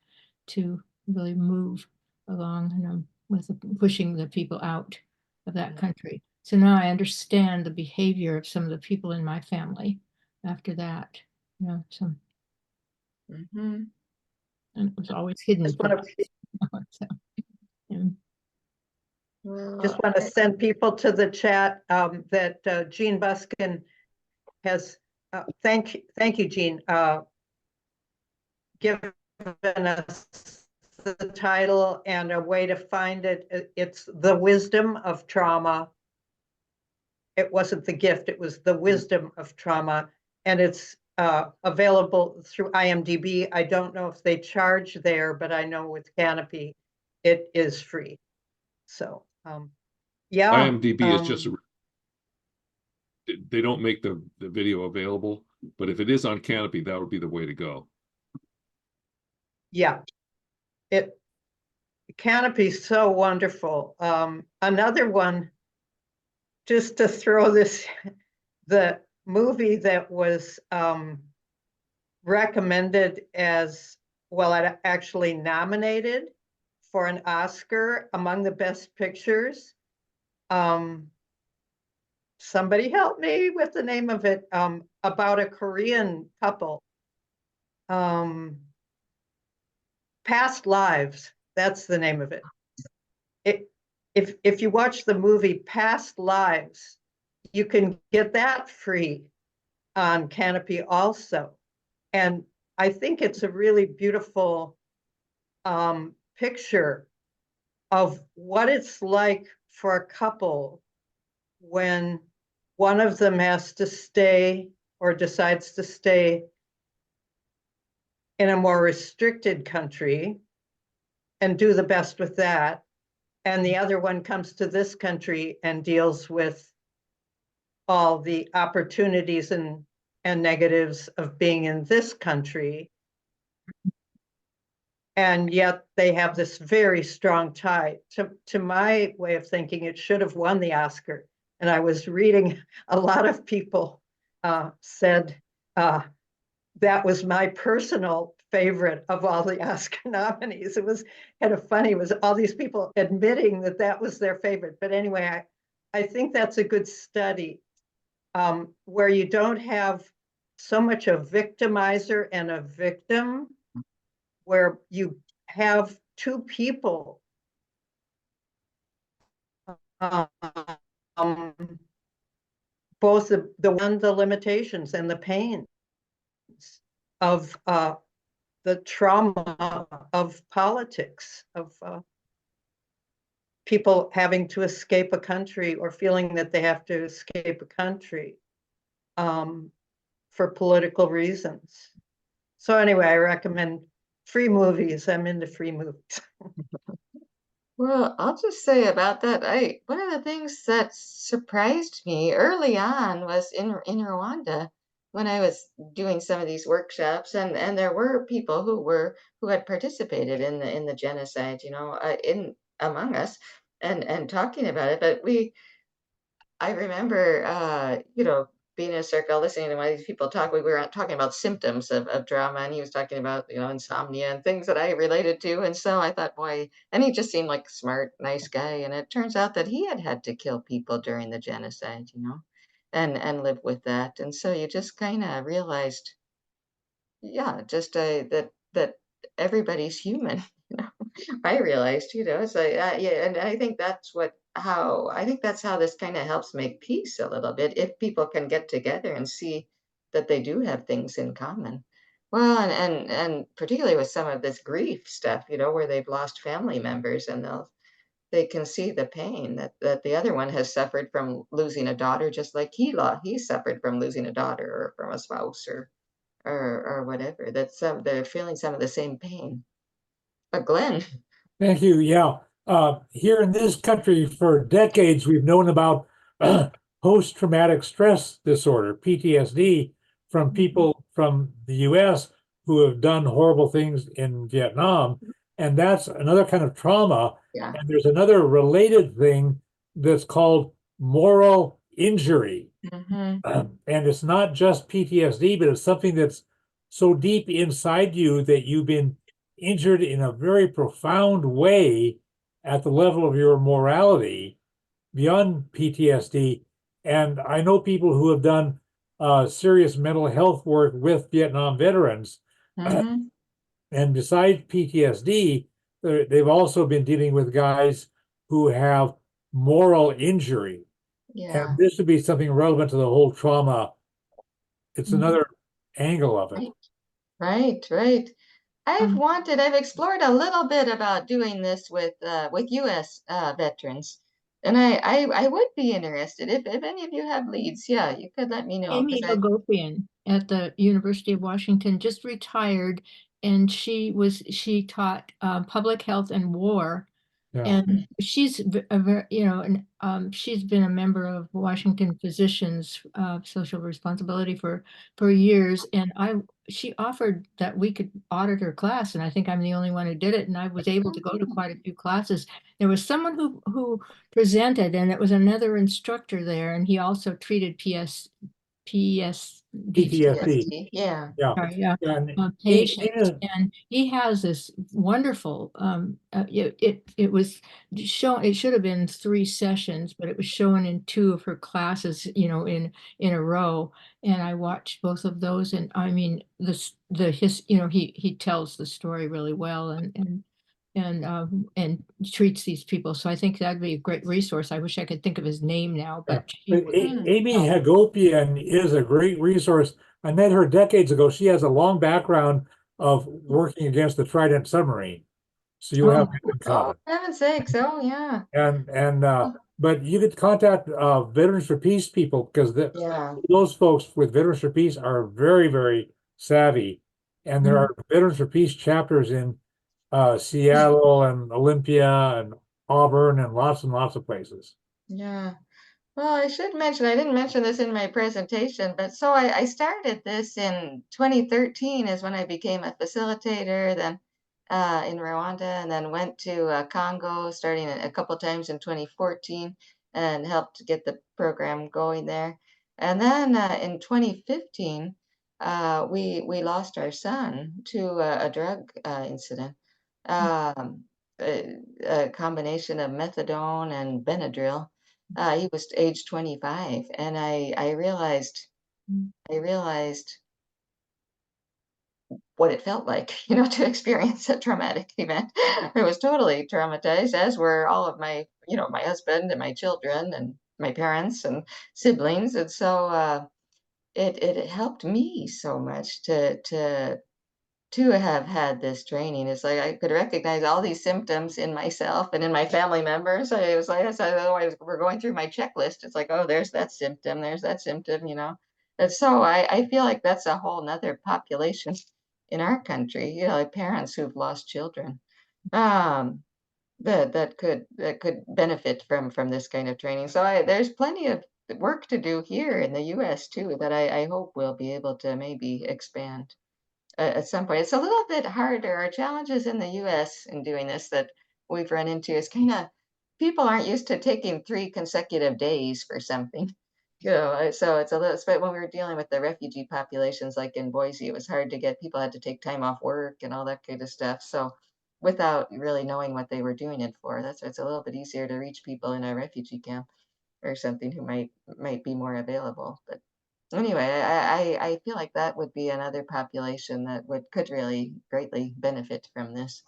to really move along, with pushing the people out of that country. So now I understand the behavior of some of the people in my family after that, so. And it was always hidden. Just want to send people to the chat that Jean Buskin has, thank you, Jean, given us the title and a way to find it. It's The Wisdom of Trauma. It wasn't The Gift, it was The Wisdom of Trauma. And it's available through IMDb. I don't know if they charge there, but I know with Canopy, it is free. So, yeah. IMDb is just they don't make the video available, but if it is on Canopy, that would be the way to go. Yeah, Canopy's so wonderful. Another one just to throw this, the movie that was recommended as, well, it actually nominated for an Oscar among the best pictures. Somebody help me with the name of it, about a Korean couple. Past Lives, that's the name of it. If you watch the movie Past Lives, you can get that free on Canopy also. And I think it's a really beautiful picture of what it's like for a couple when one of them has to stay or decides to stay in a more restricted country and do the best with that. And the other one comes to this country and deals with all the opportunities and negatives of being in this country. And yet they have this very strong tie. To my way of thinking, it should have won the Oscar. And I was reading, a lot of people said that was my personal favorite of all the Oscar nominees. It was kind of funny. It was all these people admitting that that was their favorite. But anyway, I think that's a good study where you don't have so much a victimizer and a victim, where you have two people both the limitations and the pains of the trauma of politics, of people having to escape a country or feeling that they have to escape a country for political reasons. So anyway, I recommend free movies. I'm into free movies. Well, I'll just say about that, one of the things that surprised me early on was in Rwanda when I was doing some of these workshops, and there were people who had participated in the genocide, you know, in among us, and talking about it. But I remember, you know, being in a circle, listening to one of these people talk. We were talking about symptoms of trauma, and he was talking about, you know, insomnia and things that I related to. And so I thought, boy, and he just seemed like a smart, nice guy. And it turns out that he had to kill people during the genocide, you know, and live with that. And so you just kind of realized, yeah, just that everybody's human. You know, I realized, you know, so yeah, and I think that's how this kind of helps make peace a little bit, if people can get together and see that they do have things in common. Well, and particularly with some of this grief stuff, you know, where they've lost family members, and they can see the pain that the other one has suffered from losing a daughter, just like he suffered from losing a daughter, or from a spouse, or whatever. They're feeling some of the same pain. But Glenn. Thank you. Yeah. Here in this country for decades, we've known about post-traumatic stress disorder, PTSD, from people from the US who have done horrible things in Vietnam. And that's another kind of trauma. Yeah. And there's another related thing that's called moral injury. Mm-hmm. And it's not just PTSD, but it's something that's so deep inside you that you've been injured in a very profound way at the level of your morality beyond PTSD. And I know people who have done serious mental health work with Vietnam veterans. Mm-hmm. And besides PTSD, they've also been dealing with guys who have moral injury. Yeah. And this would be something relevant to the whole trauma. It's another angle of it. Right. I've explored a little bit about doing this with U.S. Veterans, and I would be interested if any of you have leads. Yeah, you could let me know. Amy Hagopian at the University of Washington just retired, and she taught public health and war. Yeah. And she's a very, you know, and she's been a member of Washington Physicians Social Responsibility for years. And she offered that we could audit her class, and I think I'm the only one who did it, and I was able to go to quite a few classes. There was someone who presented, and it was another instructor there, and he also treated PTSD. Yeah. Yeah. sorry, yeah, Yeah, and patients, and he has this wonderful, it was shown, it should have been 3 sessions, but it was shown in 2 of her classes, you know, in a row. And I watched both of those, and I mean, you know, he tells the story really well, and treats these people. So I think that'd be a great resource. I wish I could think of his name now, but he was, Amy Hagopian is a great resource. I met her decades ago. She has a long background of working against the Trident submarine. So you have that in Oh, common. for heaven's sakes. Oh, yeah. But you could contact Veterans for Peace people, because Yeah. those folks with Veterans for Peace are very, very savvy. And there are Veterans for Peace chapters in Seattle and Olympia and Auburn and lots of places. Yeah. Well, I should mention, I didn't mention this in my presentation, but so I started this in 2013 is when I became a facilitator, then in Rwanda, and then went to Congo, starting a couple times in 2014, and helped get the program going there. And then in 2015, we lost our son to a drug incident. A combination of methadone and Benadryl. He was age 25, and I realized what it felt like, you know, to experience a traumatic event. I was totally traumatized, as were all of my, you know, my husband and my children and my parents and siblings. And so it helped me so much to have had this training. It's like I could recognize all these symptoms in myself and in my family members. I was like, otherwise we're going through my checklist. It's like, oh, there's that symptom, you know. And so I feel like that's a whole nother population in our country, you know, like parents who've lost children. Um, that could benefit from this kind of training. So there's plenty of work to do here in the US too, that I hope we'll be able to maybe expand at some point. It's a little bit harder. Our challenges in the US in doing this that we've run into is kind of people aren't used to taking 3 consecutive days for something. You know, so it's a little, but when we were dealing with the refugee populations, like in Boise, it was hard to get people had to take time off work and all that kind of stuff. So without really knowing what they were doing it for, that's why it's a little bit easier to reach people in a refugee camp or something who might be more available. But anyway, I feel like that would be another population that could really greatly benefit from this.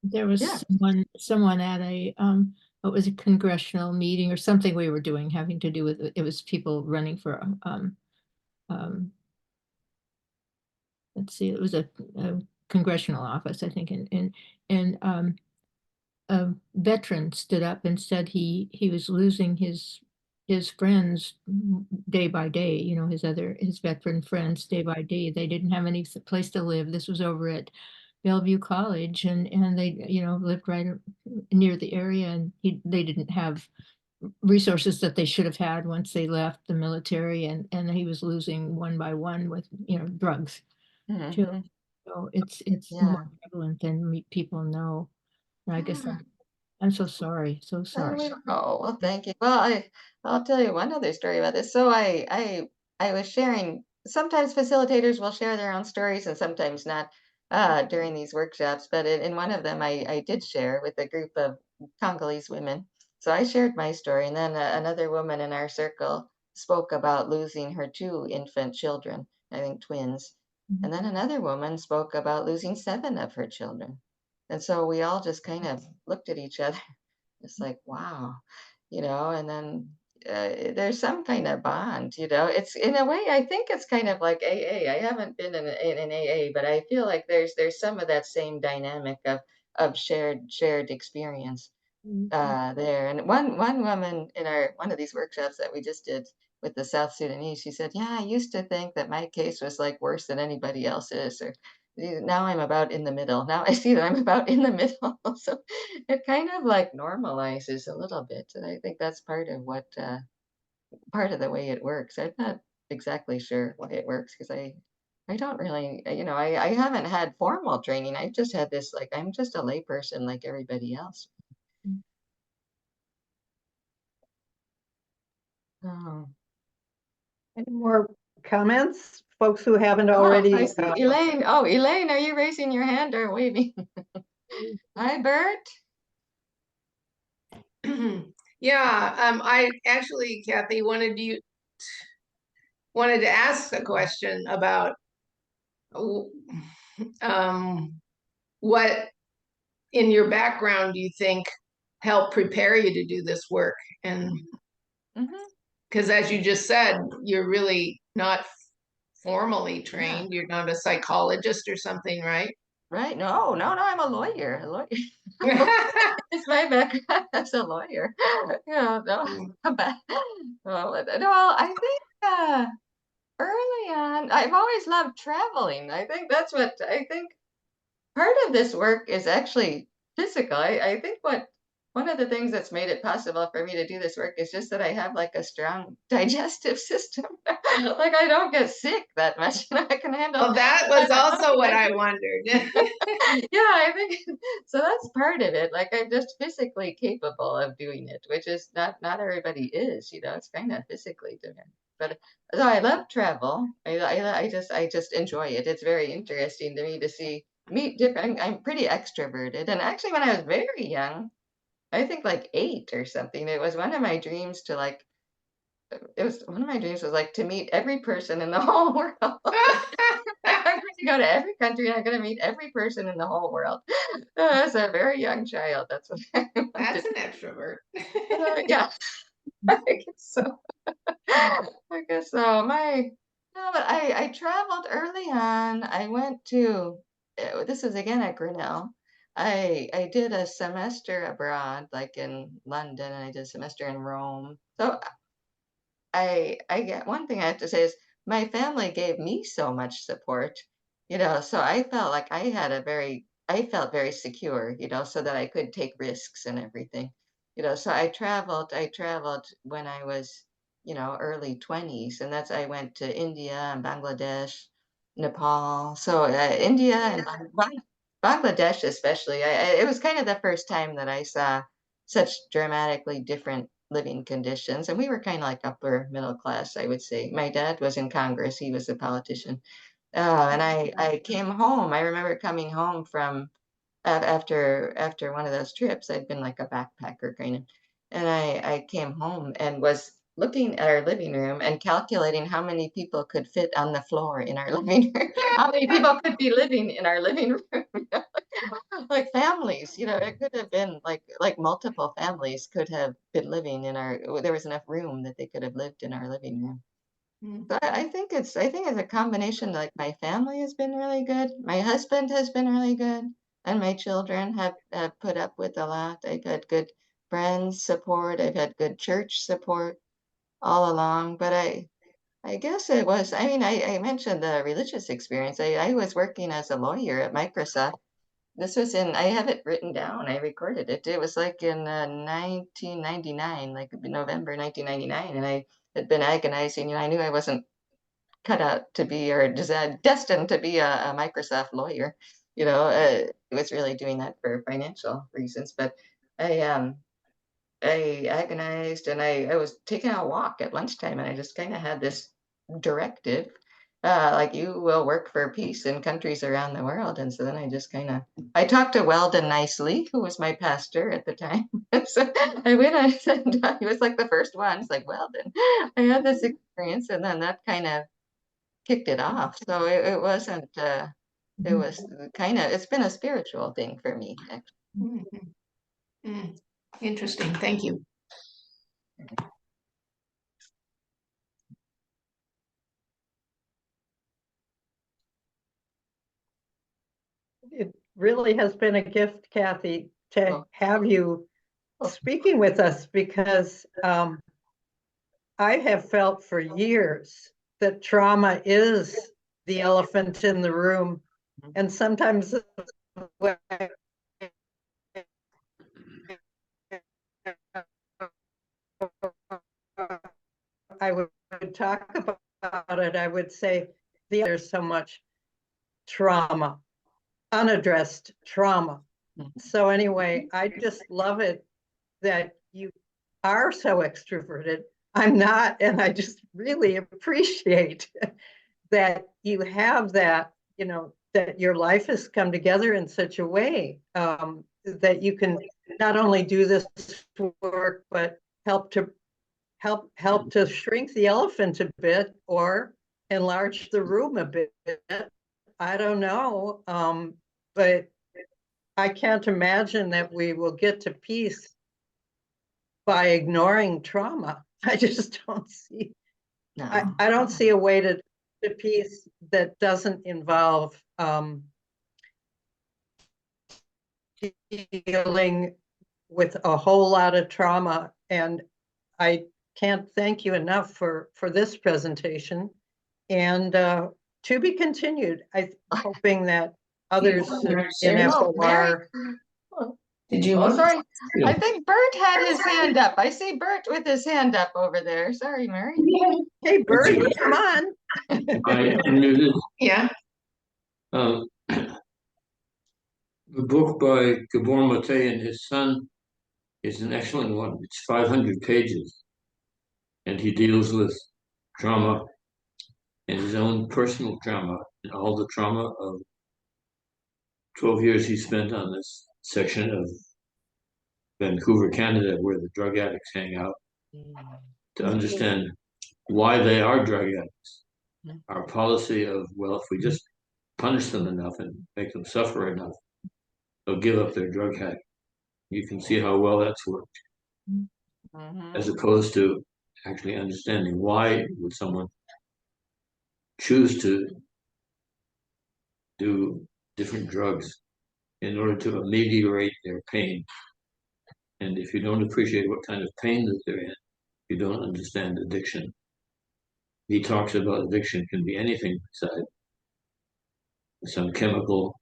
there was Yeah. someone at it was a congressional meeting or something we were doing having to do with it was people running for let's see, it was a congressional office, I think, and a veteran stood up and said he was losing his friends day by day, you know, his veteran friends day by day. They didn't have any place to live. This was over at Bellevue College, and they, you know, lived right near the area, and they didn't have resources that they should have had once they left the military, and he was losing one by one with, you know, drugs too. Mhm. So it's Yeah. more prevalent than people know. And I guess I'm so sorry, so sorry. Oh, well, thank you. Well, I'll tell you one other story about this. So I was sharing. Sometimes facilitators will share their own stories, and sometimes not during these workshops. But in one of them, I did share with a group of Congolese women. So I shared my story, and then another woman in our circle spoke about losing her 2 infant children, I think twins. And then another woman spoke about losing 7 of her children. And so we all just kind of looked at each other. It's like, wow, you know, and then there's some kind of bond, you know. It's in a way, I think it's kind of like AA. I haven't been in an AA, but I feel like there's some of that same dynamic of shared experience there. And one woman in our one of these workshops that we just did with the South Sudanese, she said, "Yeah, I used to think that my case was like worse than anybody else's, or now I'm about in the middle. Now I see that I'm about in the middle." So it kind of like normalizes a little bit, and I think that's part of what part of the way it works. I'm exactly sure why it works because I don't really, I haven't had formal training. I've just had this, like, I'm just a layperson like everybody else. Oh. Any more comments? Folks who haven't Oh, already. I see Elaine. Oh, Elaine, are you raising your hand or waving? Hi, Bert. Yeah, I actually, Kathy, wanted to ask a question about what in your background do you think helped prepare you to do this work? And because as you just said, you're really not formally trained. You're not a psychologist or something, right? Right. No, I'm a lawyer. It's my background as a lawyer. Yeah, no, but well, no, I think early on, I've always loved traveling. I think that's what I think part of this work is actually physical. I think one of the things that's made it possible for me to do this work is just that I have like a strong digestive system. Like I don't get sick that much. I can handle. Well, that was also what I wondered. Yeah, I think so. That's part of it. Like I'm just physically capable of doing it, which is not everybody is. It's kind of physically different. But so I love travel. I just enjoy it. It's very interesting to me to meet different. I'm pretty extroverted, and actually, when I was very young, I think like 8 or something, it was one of my dreams to like. It was one of my dreams was like to meet every person in the whole world. I'm going to go to every country and I'm going to meet every person in the whole world. As a very young child, that's what I wanted. That's an extrovert. Yeah, I guess so. I guess so. No, but I traveled early on. I went to, this is again at Grinnell. I did a semester abroad, like in London, and I did a semester in Rome. So I get one thing I have to say is my family gave me so much support, so I felt like I felt very secure, so that I could take risks and everything, so I traveled when I was, early 20s, and I went to India and Bangladesh, Nepal. So India and Bangladesh especially, it was kind of the first time that I saw such dramatically different living conditions. And we were kind of like upper middle class, I would say. My dad was in Congress, he was a politician. And I came home. I remember coming home from after one of those trips. I'd been like a backpacker kind of. And I came home and was looking at our living room and calculating how many people could fit on the floor in our living room, how many people could be living in our living room. Like families, it could have been like multiple families could have been living there was enough room that they could have lived in our living room. So I think it's a combination. Like my family has been really good. My husband has been really good. And my children have put up with a lot. I've had good friends support. I've had good church support all along. But I guess it was, I mentioned the religious experience. I was working as a lawyer at Microsoft. This was I have it written down. I recorded it. It was like in 1999, like November 1999. And I had been agonizing. I knew I wasn't cut out to be or destined to be a Microsoft lawyer. It was really doing that for financial reasons. But I agonized and I was taking a walk at lunchtime and I just kind of had this directive, like you will work for peace in countries around the world. And so then I talked to Weldon Nicely, who was my pastor at the time. So I went and I said, he was like the first one. It's like, Weldon, I had this experience, and then that kind of kicked it off. So it wasn't, it was it's been a spiritual thing for me, actually. Interesting. Thank you. It really has been a gift, Kathy, to Oh. have you Oh. speaking with us because I have felt for years that trauma is the elephant in the room. And sometimes I would talk about about it, I would say there's so much trauma, unaddressed trauma. So anyway, I just love it that you are so extroverted. I'm not, and I just really appreciate that you have that, you know, that your life has come together in such a way that you can not only do this work, but help to shrink the elephant a bit or enlarge the room a bit. I don't know, but I can't imagine that we will get to peace by ignoring trauma. I just don't see. No. I don't see a way to peace that doesn't involve dealing with a whole lot of trauma. And I can't thank you enough for this presentation. And to be continued. I'm hoping that others in FOR. Did you Oh, want? sorry. Yeah. I think Bert had his hand up. I see Bert with his hand up over there. Sorry, Mary. Hey, Bertie, come on. I unmuted. Yeah. The book by Gabor Mate and his son is an excellent one. It's 500 pages, and he deals with trauma and his own personal trauma and all the trauma of 12 years he spent on this section of Vancouver, Canada, where the drug addicts hang out, to understand why they are drug addicts. Our policy of, well, if we just punish them enough and make them suffer enough, they'll give up their drug habit. You can see how well that's worked, as opposed to actually understanding why would someone choose to do different drugs in order to ameliorate their pain. And if you don't appreciate what kind of pain that they're in, you don't understand addiction. He talks about addiction can be anything beside some chemical,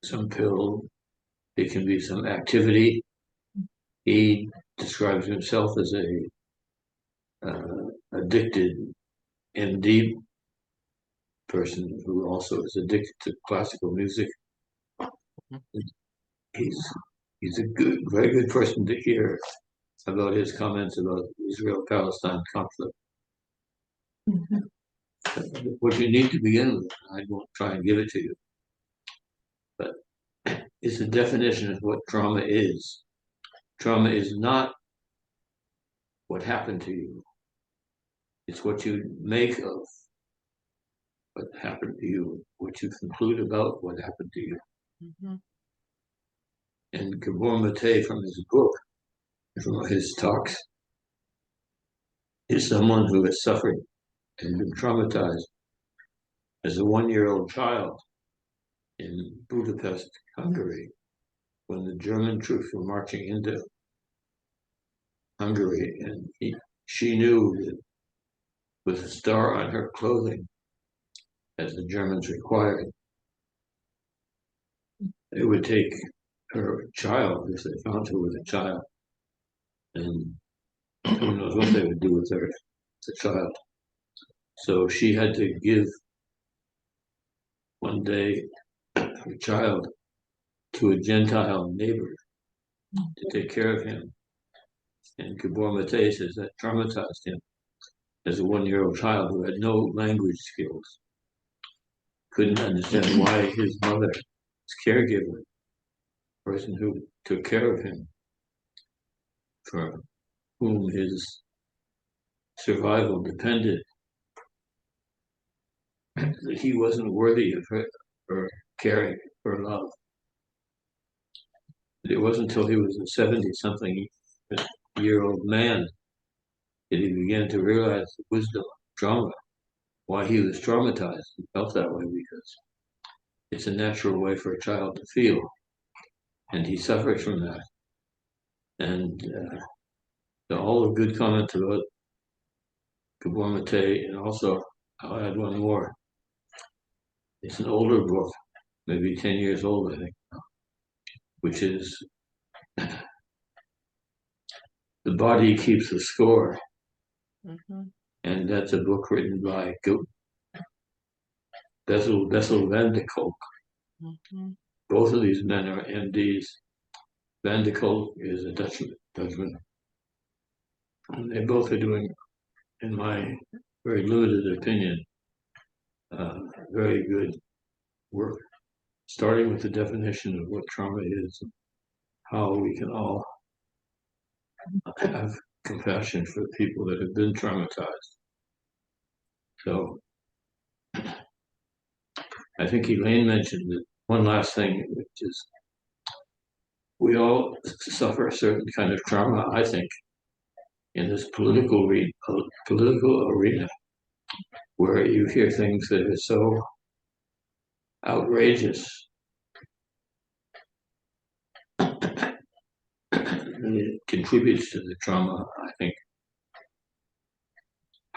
some pill, it can be some activity. He describes himself as a addicted MD person who also is addicted to classical music. He's a good, very good person to hear about his comments about Israel-Palestine conflict. What you need to begin with, I won't try and give it to you, but it's a definition of what trauma is. Trauma is not what happened to you. It's what you make of what happened to you, what you conclude about what happened to you. And Gabor Mate, from his book, from his talks, is someone who has suffered and been traumatized as a 1-year-old child in Budapest, Hungary, when the German troops were marching into Hungary, and she knew that with a star on her clothing, as the Germans required, they would take her child, if they found her with a child, and who knows what they would do with her, the child. So she had to give one day her child to a Gentile neighbor to take care of him. And Gabor Mate says that traumatized him as a 1-year-old child who had no language skills, couldn't understand why his mother, his caregiver, person who took care of him, for whom his survival depended, that he wasn't worthy of her caring, her love. It wasn't until he was a 70-something-year-old man that he began to realize the wisdom of trauma, why he was traumatized and felt that way, because it's a natural way for a child to feel. And he suffers from that. And all the good comments about Gabor Mate, and also I'll add one more. It's an older book, maybe 10 years old, I think, which is The Body Keeps the Score. And that's a book written by Bessel van de Kolk. Both of these men are MDs. Van de Kolk is a Dutchman. And they both are doing, in my very limited opinion, very good work, starting with the definition of what trauma is, and how we can all have compassion for people that have been traumatized. So I think Elaine mentioned that one last thing, which is we all suffer a certain kind of trauma, I think, in this political arena, where you hear things that are so outrageous. And it contributes to the trauma, I think.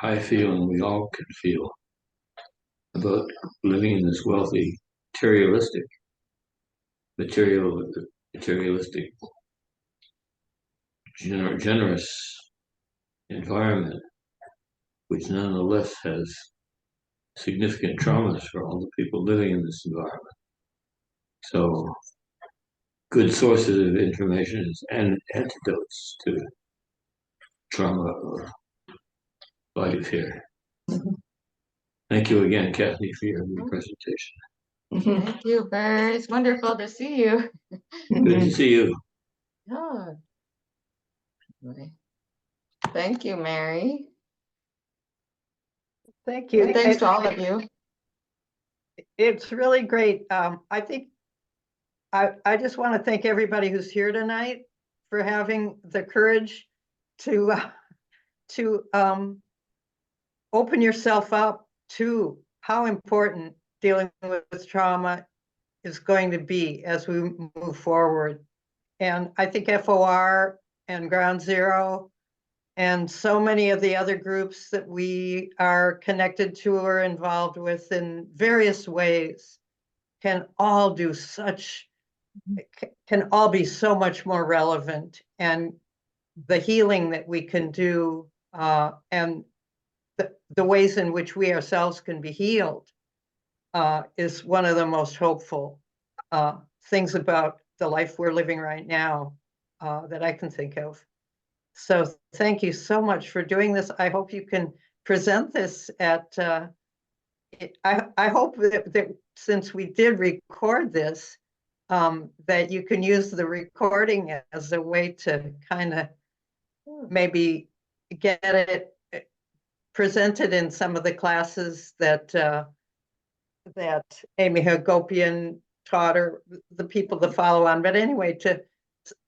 I feel, and we all can feel, about living in this wealthy, materialistic, generous environment, which nonetheless has significant traumas for all the people living in this environment. So, good sources of information and antidotes to trauma or life here. Thank you again, Kathy, for your presentation. Thank you, Bert. It's wonderful to see you. Good to see you. Oh. Thank you, Mary. Thank you. And thanks to all of you. It's really great. I think I just want to thank everybody who's here tonight for having the courage to open yourself up to how important dealing with trauma is going to be as we move forward. And I think FOR and Ground Zero and so many of the other groups that we are connected to or involved with in various ways can all be so much more relevant, and the healing that we can do and the ways in which we ourselves can be healed is one of the most hopeful things about the life we're living right now that I can think of. So thank you so much for doing this. I hope you can present this at, I hope that since we did record this, that you can use the recording as a way to kind of maybe get it presented in some of the classes that Amy Hagopian taught, or the people that follow on. But anyway, to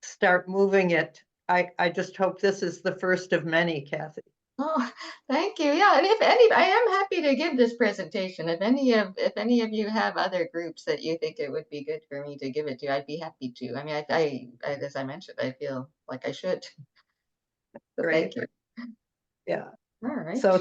start moving it, I just hope this is the first of many, Kathy. Oh, thank you. Yeah, and if any, I am happy to give this presentation. If any of you have other groups that you think it would be good for me to give it to, I'd be happy to. I mean, I as I mentioned, I feel like I should. So thank you. Yeah. All right. So